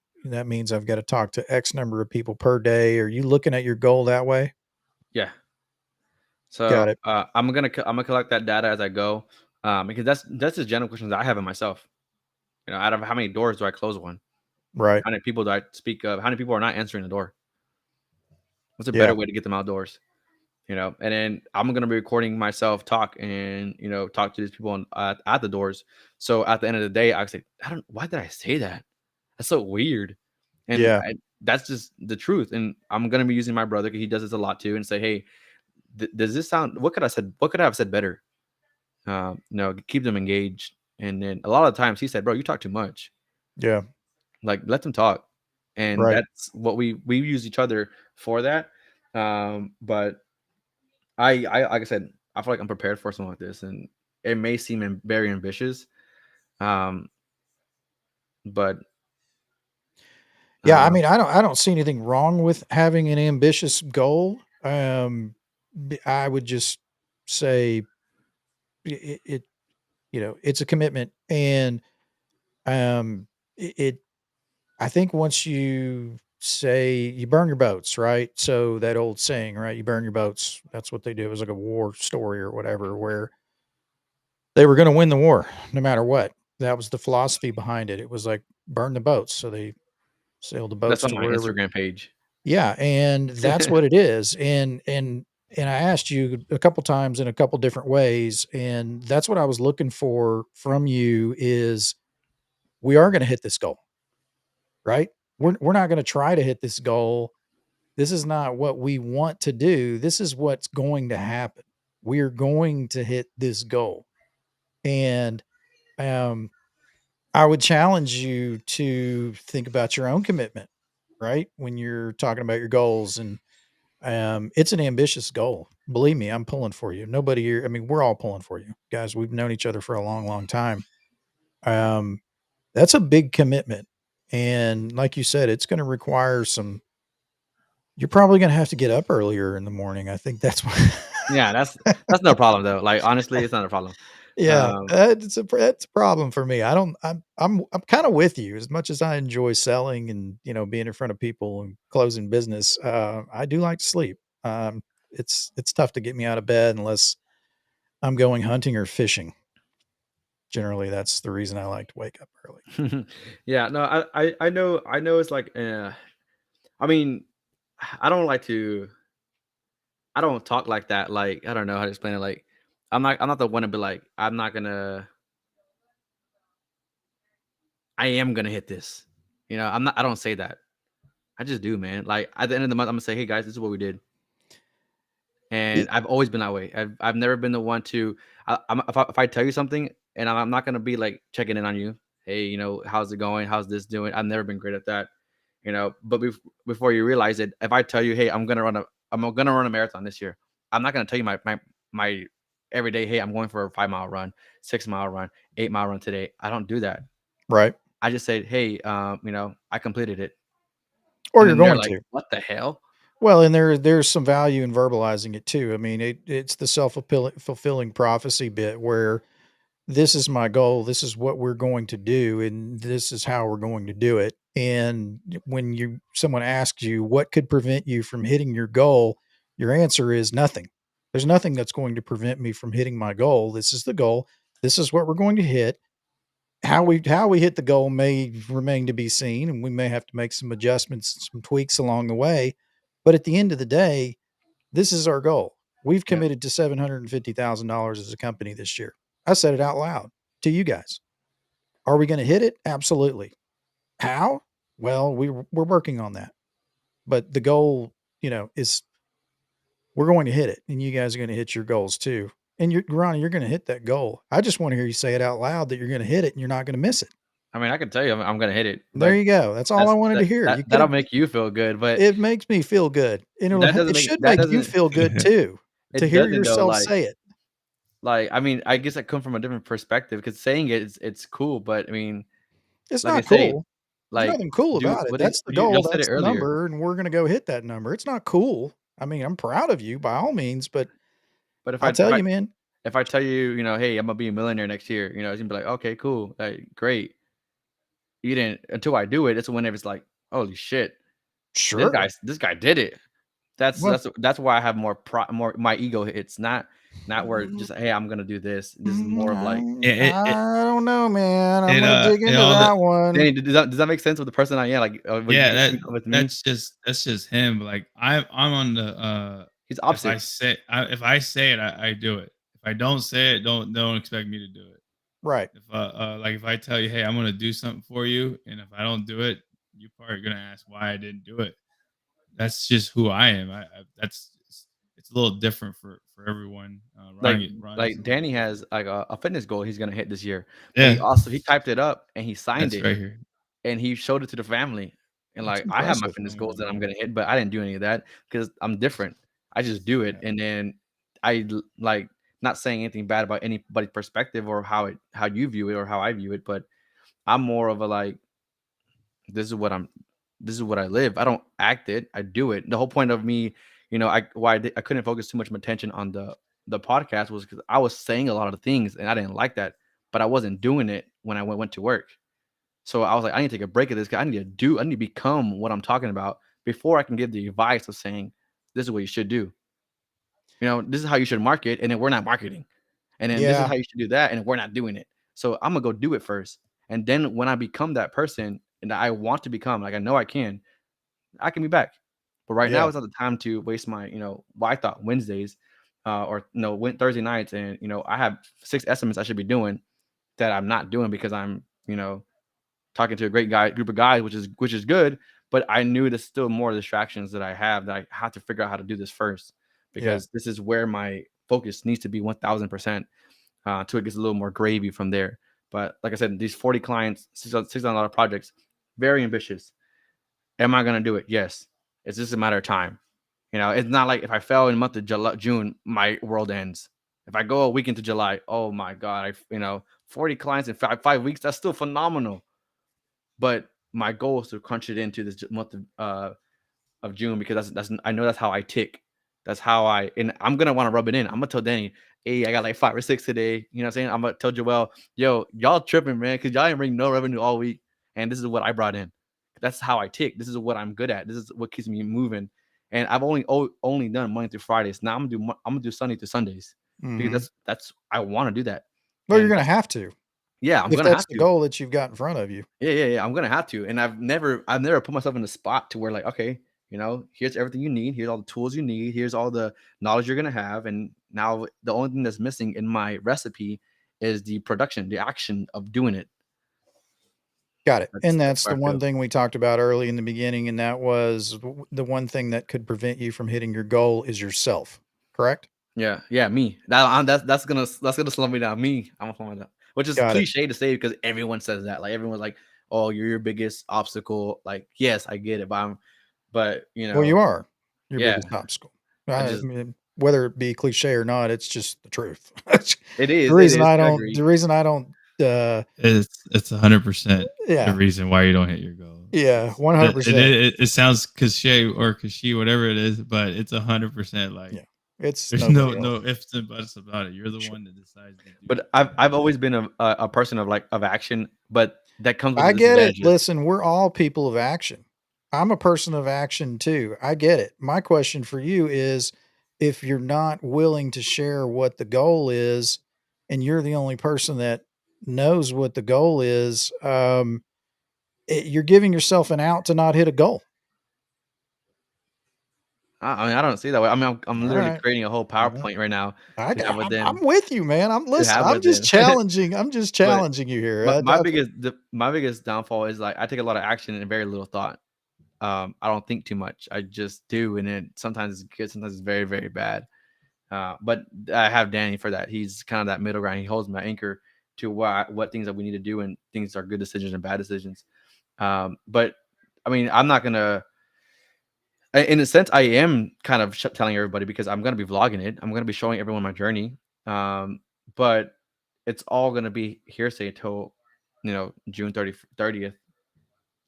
means I've got to talk to X number of people per day. Are you looking at your goal that way? Yeah. Got So it. I'm gonna collect that data as I go, because that's the general questions I have in myself. Out of how many doors do I close one? Right. How many people do I speak of? How many people are not answering the door? What's a Yeah. better way to get them outdoors? And then I'm gonna be recording myself talk and talk to these people at the doors. So at the end of the day, I say, I don't. Why did I say that? That's so weird. And Yeah. that's just the truth. And I'm gonna be using my brother because he does this a lot too, and say, hey, does this sound? What could I said? What could I have said better? Keep them engaged. And then a lot of times he said, bro, you talk too much. Yeah. Like let them talk. And Right. that's what we use each other for that. But I like I said, I feel like I'm prepared for something like this, and it may seem very ambitious, um, but Yeah, I uh, mean, I don't see anything wrong with having an ambitious goal. I would just say it it's a commitment and it I think once you say you burn your boats, right? So that old saying, right? You burn your boats. That's what they do. It was like a war story or whatever, where they were going to win the war no matter what. That was the philosophy behind it. It was like burn the boats. So they sailed the that's boats on to my wherever. Instagram page. Yeah, and that's what it is. And I asked you a couple times in a couple different ways, and that's what I was looking for from you is we are going to hit this goal, right? We're not going to try to hit this goal. This is not what we want to do. This is what's going to happen. We're going to hit this goal. And um I would challenge you to think about your own commitment, right? When you're talking about your goals and it's an ambitious goal. Believe me, I'm pulling for you. Nobody here, I mean, we're all pulling for you. Guys, we've known each other for a long, long time. Um, that's a big commitment. And like you said, it's going to require some, you're probably going to have to get up earlier in the morning. I think that's what, Yeah, that's no problem though. Like honestly, it's not a problem. yeah, Um, it's a problem for me. I don't, I'm kind of with you as much as I enjoy selling and, being in front of people and closing business. I do like to sleep. It's tough to get me out of bed unless I'm going hunting or fishing. Generally, that's the reason I like to wake up early. yeah, no, I know it's like, I mean, I don't like to. I don't talk like that. Like I don't know how to explain it. Like I'm not the one to be like I'm not gonna. I am gonna hit this. I'm not. I don't say that. I just do, man. Like at the end of the month, I'm gonna say, "Hey guys, this is what we did," It and I've always been that way. I've never been the one to. If I tell you something, and I'm not gonna be like checking in on you. Hey, how's it going? How's this doing? I've never been great at that, you know. But before you realize it, if I tell you, hey, I'm gonna run a marathon this year, I'm not gonna tell you my every day, hey, I'm going for a 5 mile run, 6 mile run, 8 mile run today. I don't do that. Right. I just said, hey, you know, I completed it. Or And you're then they're going like, to. what the hell? Well, and there's some value in verbalizing it too. I mean, it's the fulfilling prophecy bit where this is my goal, this is what we're going to do, and this is how we're going to do it. And when someone asks you what could prevent you from hitting your goal, your answer is nothing. There's nothing that's going to prevent me from hitting my goal. This is the goal. This is what we're going to hit. How we hit the goal may remain to be seen, and we may have to make some adjustments, some tweaks along the way. But at the end of the day, this is our goal. We've Yeah. committed to $750,000 as a company this year. I said it out loud to you guys. Are we going to hit it? Absolutely. How? Well, we're working on that. But the goal, is we're going to hit it, and you guys are going to hit your goals too. And Ronnie, you're going to hit that goal. I just want to hear you say it out loud that you're going to hit it and you're not going to miss it. I mean, I can tell you I'm gonna hit it. There But you go. That's all I wanted to hear. that'll make you feel good. But It makes me feel good. And that doesn't it make should that make you doesn't feel good too to it hear doesn't though. yourself say it. Like I mean, I guess I come from a different perspective because saying it's cool, but I mean, It's like I not say, cool. There's like nothing cool do about it. what That's the y'all goal. said it That's the earlier. number, and we're going to go hit that number. It's not cool. I mean, I'm proud of you by all means, but But if I'll I tell you, man, if I tell you, you know, hey, I'm gonna be a millionaire next year, you know, it's gonna be like, okay, cool, like, great. You didn't until I do it. It's whenever it's like, holy shit, sure. this guy did it. That's Well, that's why I have more my ego hits, not where just hey, I'm gonna do this. This is more of like, I don't know, man. I'm it going to dig into all that the one. Danny, does that make sense with the person I am? Like, yeah, with me, that's just him. Like I'm on the he's if opposite. if I say it, I do it. If I don't say it, don't expect me to do it. Right. If like if I tell you, hey, I'm gonna do something for you, and if I don't do it, you probably gonna ask why I didn't do it. That's just who I am. That's it's a little different for everyone. Like Danny has like a fitness goal he's gonna hit this year. But Yeah, he typed it up and he signed that's it right here. and he showed it to the family. And That's like I have my impressive. fitness goals that I'm gonna hit, but I didn't do any of that because I'm different. I just do it, Yeah. and then like not saying anything bad about anybody's perspective or how you view it or how I view it, but I'm more of a like this is what I live. I don't act it. I do it. The whole point of me, you know, I couldn't focus too much of my attention on the podcast was because I was saying a lot of things and I didn't like that, but I wasn't doing it when I went to work. So I was like, I need to take a break of this. I need to become what I'm talking about before I can give the advice of saying this is what you should do. You know, this is how you should market, and then we're not marketing. And then this is Yeah. how you should do that, and we're not doing it. So I'm gonna go do it first. And then when I become that person and I want to become, like I know I can be back. But right now Yeah. it's not the time to waste my, you know, well, I thought Wednesdays, or no, Thursday nights, and you know, I have 6 estimates I should be doing that I'm not doing because I'm, you know, talking to a group of guys, which is good. But I knew there's still more distractions that I have that I have to figure out how to do this first Yeah. because this is where my focus needs to be 1000%. Till it gets a little more gravy from there. But like I said, these 40 clients, $600 projects, very ambitious. Am I gonna do it? Yes. It's just a matter of time. You know, it's not like if I fell in the month of June, my world ends. If I go a week into July, oh my God, 40 clients in 5 weeks, that's still phenomenal. But my goal is to crunch it into this month of June because that's I know that's how I tick. That's how and I'm gonna want to rub it in. I'm gonna tell Danny, hey, I got like 5 or 6 today. You know what I'm saying? I'm gonna tell Joel, yo, y'all tripping, man, because y'all ain't bring no revenue all week. And this is what I brought in. That's how I tick. This is what I'm good at. This is what keeps me moving. And I've only done Monday through Fridays. Now I'm gonna do Sunday to Sundays Mhm. because that's I want to do that. Well, you're And going to have to yeah, I'm if gonna that's have the to. goal that you've got in front of you. Yeah. I'm gonna have to. And I've never put myself in a spot to where like, okay, you know, here's everything you need. Here's all the tools you need. Here's all the knowledge you're gonna have. And now the only thing that's missing in my recipe is the production, the action of doing it. Got it. And That's that's where the I one feel. thing we talked about early in the beginning, and that was the one thing that could prevent you from hitting your goal is yourself. Correct? Yeah, me. That's gonna slow me down. Me, I'm gonna slow me down. Which is Got it. cliche to say because everyone says that. Like everyone's like, oh, you're your biggest obstacle. Like, yes, I get it, but you know, Well, you are your yeah, biggest obstacle. I I just mean, whether it be cliche or not, it's just the truth. it The is, reason I I don't, agree. the reason I don't, It's 100% the yeah, reason why you don't hit your goal. yeah, It's, 100%. it sounds cliche or cliche, whatever it is, but it's 100% like Yeah, it's there's nobody no else. ifs and buts about it. You're the Sure. one that decides to do But it. I've always been a person of action, but that comes with I the get it. disadvantages. Listen, we're all people of action. I'm a person of action too. I get it. My question for you is if you're not willing to share what the goal is and you're the only person that knows what the goal is, you're giving yourself an out to not hit a goal. I mean, I don't see it that way. I mean, I'm All literally right. creating a whole All right. PowerPoint right now to have with I'm them. with you, man. To have I'm with just them. challenging. I'm just But challenging you here. my biggest downfall is like I take a lot of action and very little thought. I don't think too much. I just do, and then sometimes it's good, sometimes it's very, very bad. But I have Danny for that. He's kind of that middle ground. He holds my anchor to what things that we need to do and things are good decisions and bad decisions. But I mean, I'm not gonna. In a sense, I am kind of telling everybody because I'm gonna be vlogging it. I'm gonna be showing everyone my journey. But it's all gonna be hearsay until June 30th.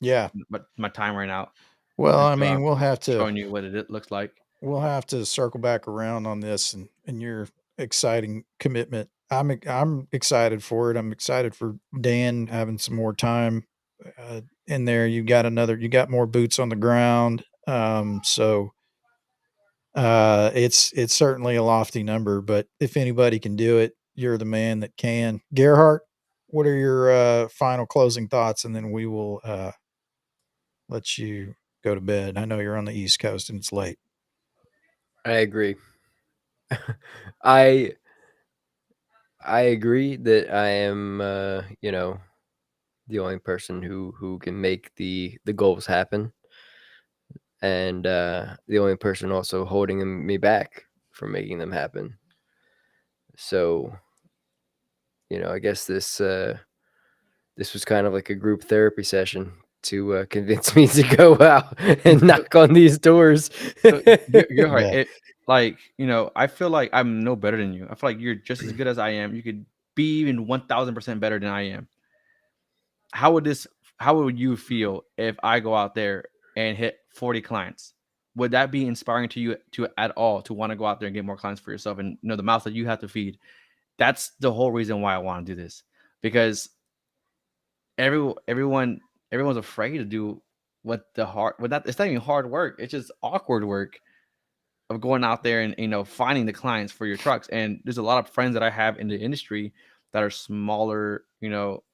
Yeah. But my time right now Well, I until mean, I'm showing you what it looks like. we'll have to circle back around on this and your exciting commitment. I'm excited for it. I'm excited for Dan having some more time in there. You got more boots on the ground. So it's certainly a lofty number, but if anybody can do it, you're the man that can. Gerhardt, what are your final closing thoughts, and then we will let you go to bed. I know you're on the East Coast and it's late. I agree. I agree that I am, the only person who can make the goals happen, and the only person also holding me back from making them happen. So, I guess this was kind of like a group therapy session to convince me to go out and knock on these doors. So you're right. Yeah. I feel like I'm no better than you. I feel like you're just as good as I am. You could be even 1000% better than I am. How would you feel if I go out there and hit 40 clients? Would that be inspiring to you at all to want to go out there and get more clients for yourself and the mouth that you have to feed? That's the whole reason why I want to do this, because everyone's afraid to do it's not even hard work. It's just awkward work of going out there and finding the clients for your trucks. And there's a lot of friends that I have in the industry that are smaller,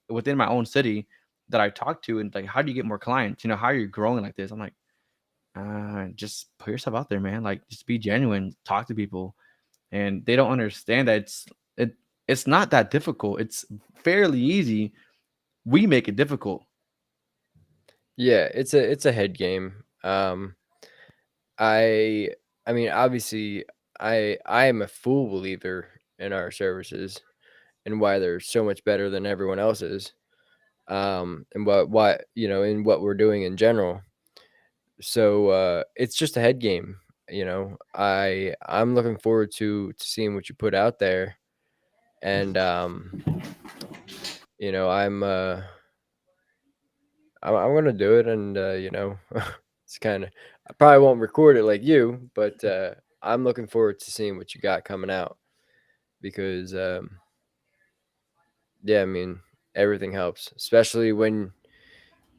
within my own city that I talk to, and like, how do you get more clients? How are you growing like this? I'm like, just put yourself out there, man. Like, just be genuine, talk to people. And they don't understand that it's not that difficult. It's fairly easy. We make it difficult. Yeah, it's a head game. I mean, obviously, I am a full believer in our services and why they're so much better than everyone else's. And what in what we're doing in general. So it's just a head game. I'm looking forward to seeing what you put out there, and I'm gonna do it, and it's kind of, I probably won't record it like you, but I'm looking forward to seeing what you got coming out, because yeah, I mean, everything helps, especially when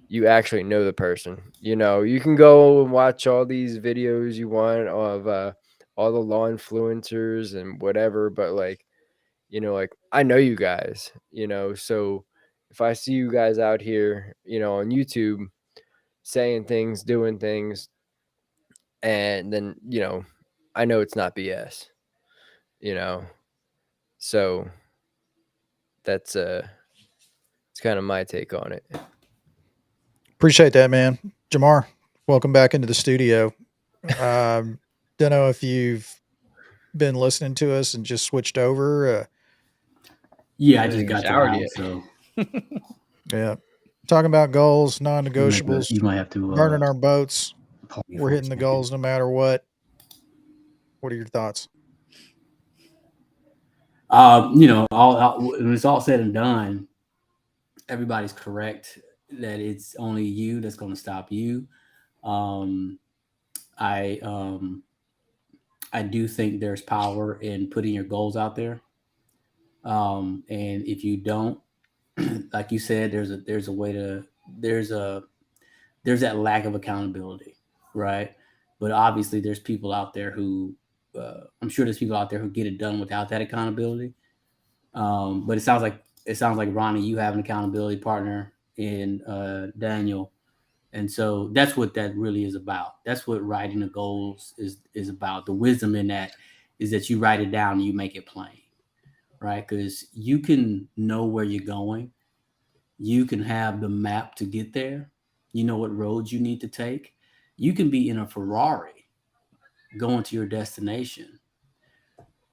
you actually know the person. You can go and watch all these videos you want of all the law influencers and whatever, but like, I know you guys, so if I see you guys out here, on YouTube saying things, doing things, and then, I know it's not BS, you know. So that's it's kind of my take on it. Appreciate that, man. Jamar, welcome back into the studio. Don't know if you've been listening to us and just switched over. Yeah, I Haven't just even got to the showered house, yet. so Yeah. talking about goals, You might have to- non-negotiables, You might have to burning our boats. pause me We're for a hitting the second. goals no matter what. What are your thoughts? When it's all said and done, everybody's correct that it's only you that's going to stop you. Um, I do think there's power in putting your goals out there. And if you don't, like you said, there's that lack of accountability, right? But obviously, there's people out there who I'm sure there's people out there who get it done without that accountability. But it sounds like Ronnie, you have an accountability partner in Daniel, and so that's what that really is about. That's what writing the goals is about. The wisdom in that is that you write it down and you make it plain, right? Because you can know where you're going, you can have the map to get there, you know what roads you need to take. You can be in a Ferrari going to your destination,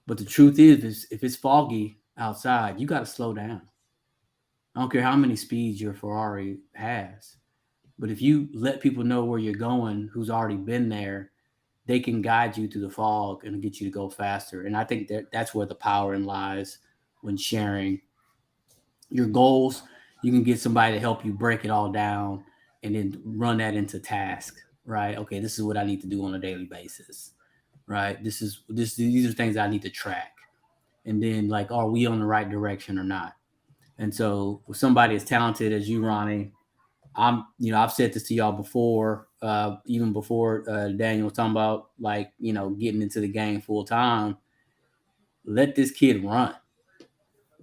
but the truth is if it's foggy outside, you got to slow down. I don't care how many speeds your Ferrari has, but if you let people know where you're going who's already been there, they can guide you through the fog and get you to go faster. And I think that's where the power in lies when sharing your goals. You can get somebody to help you break it all down and then run that into task, right? Okay, this is what I need to do on a daily basis, right? These are things I need to track. And then, like, are we on the right direction or not? And so with somebody as talented as you, Ronnie, I've said this to y'all before, even before Daniel was talking about, like, getting into the game full time. Let this kid run,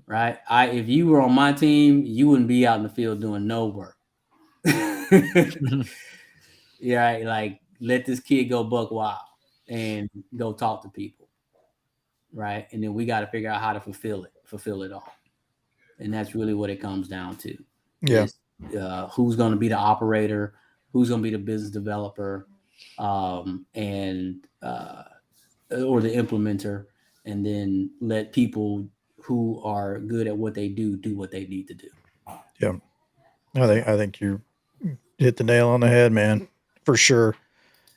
right? If you were on my team, you wouldn't be out in the field doing no work. Yeah, like, let this kid go buck wild and go talk to people, right? And then we got to figure out how to fulfill it all. And that's really what it comes down to. Yeah. Is, who's going to be the operator, who's going to be the business developer, and or the implementer, and then let people who are good at what they do what they need to do. Yeah. I think you hit the nail on the head, man, for sure.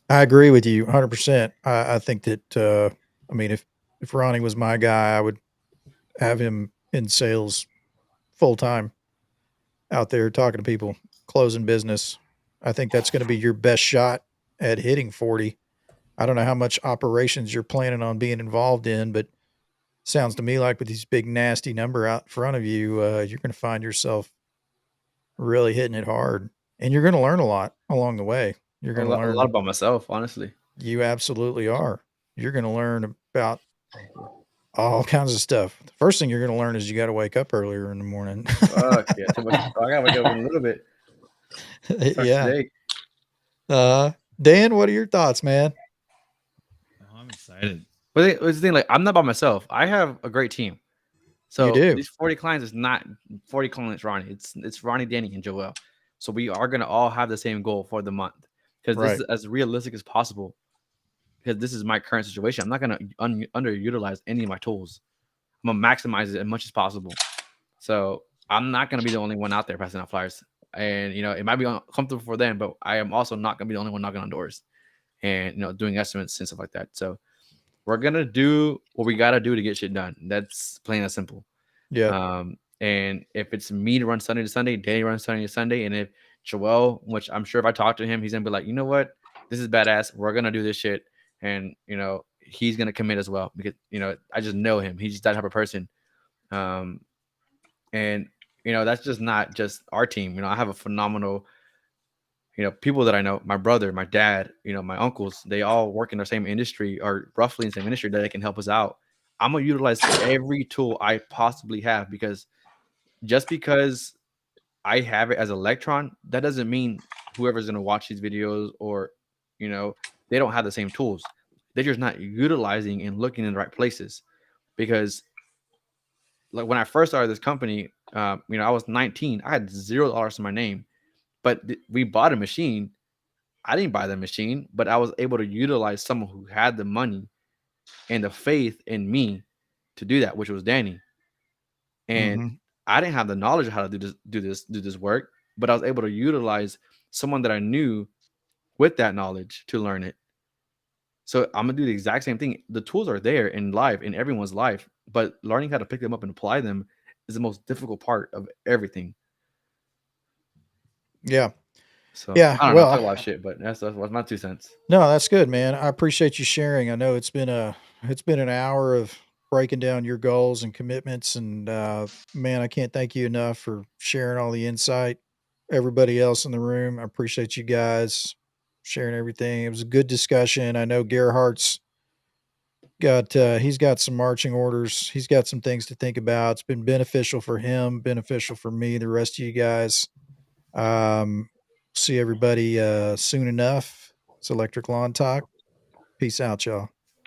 I agree with you 100%. I think that, I mean, if Ronnie was my guy, I would have him in sales full time out there talking to people, closing business. I think that's going to be your best shot at hitting 40. I don't know how much operations you're planning on being involved in, but sounds to me like with these big nasty number out in front of you, you're going to find yourself really hitting it hard, and you're going to learn a lot along the way. You're A going to lot, a learn. lot about myself, honestly. You absolutely are. You're going to learn about all kinds of stuff. The first thing you're going to learn is you got to wake up earlier in the morning. Fuck yeah, too much. I gotta wake up in a little bit. Start Yeah. today. Dan, what are your thoughts, man? Oh, I'm excited. But it's the thing, like, I'm not by myself. I have a great team. So do. these 40 clients is not 40 clients, Ronnie. It's Ronnie, Danny, and Joel. So we are gonna all have the same goal for the month because this is as realistic as possible. Because this is my current situation. I'm not gonna underutilize any of my tools. I'm gonna maximize it as much as possible. So I'm not gonna be the only one out there passing out flyers. And it might be uncomfortable for them, but I am also not gonna be the only one knocking on doors and doing estimates and stuff like that. So we're gonna do what we gotta do to get shit done. That's plain and simple. Yeah. And if it's me to run Sunday to Sunday, Danny runs Sunday to Sunday, and if Joel, which I'm sure if I talk to him, he's gonna be like, you know what, this is badass. We're gonna do this shit, and he's gonna commit as well because I just know him. He's just that type of person. And that's just not just our team. I have a phenomenal people that I know, my brother, my dad, my uncles, they all work in the same industry or roughly in the same industry that they can help us out. I'm going to utilize every tool I possibly have because just because I have it as Electron, that doesn't mean whoever's going to watch these videos or, they don't have the same tools. They're just not utilizing and looking in the right places because like when I first started this company, I was 19. I had $0 in my name. But we bought a machine. I didn't buy the machine, but I was able to utilize someone who had the money and the faith in me to do that, which was Danny. And I didn't have the knowledge of how to do this work. but I was able to utilize someone that I knew with that knowledge to learn it. So I'm gonna do the exact same thing. The tools are there in life, in everyone's life, but learning how to pick them up and apply them is the most difficult part of everything. Yeah. So Yeah. I don't know. I Well, talk a lot of shit, but that's my 2 cents. no, that's good, man. I appreciate you sharing. I know it's been an hour of breaking down your goals and commitments, and man, I can't thank you enough for sharing all the insight. Everybody else in the room, I appreciate you guys sharing everything. It was a good discussion. I know Gerhardt's got he's got some marching orders. He's got some things to think about. It's been beneficial for him, beneficial for me, the rest of you guys. See everybody soon enough. It's Electric Lawn Talk. Peace out, y'all.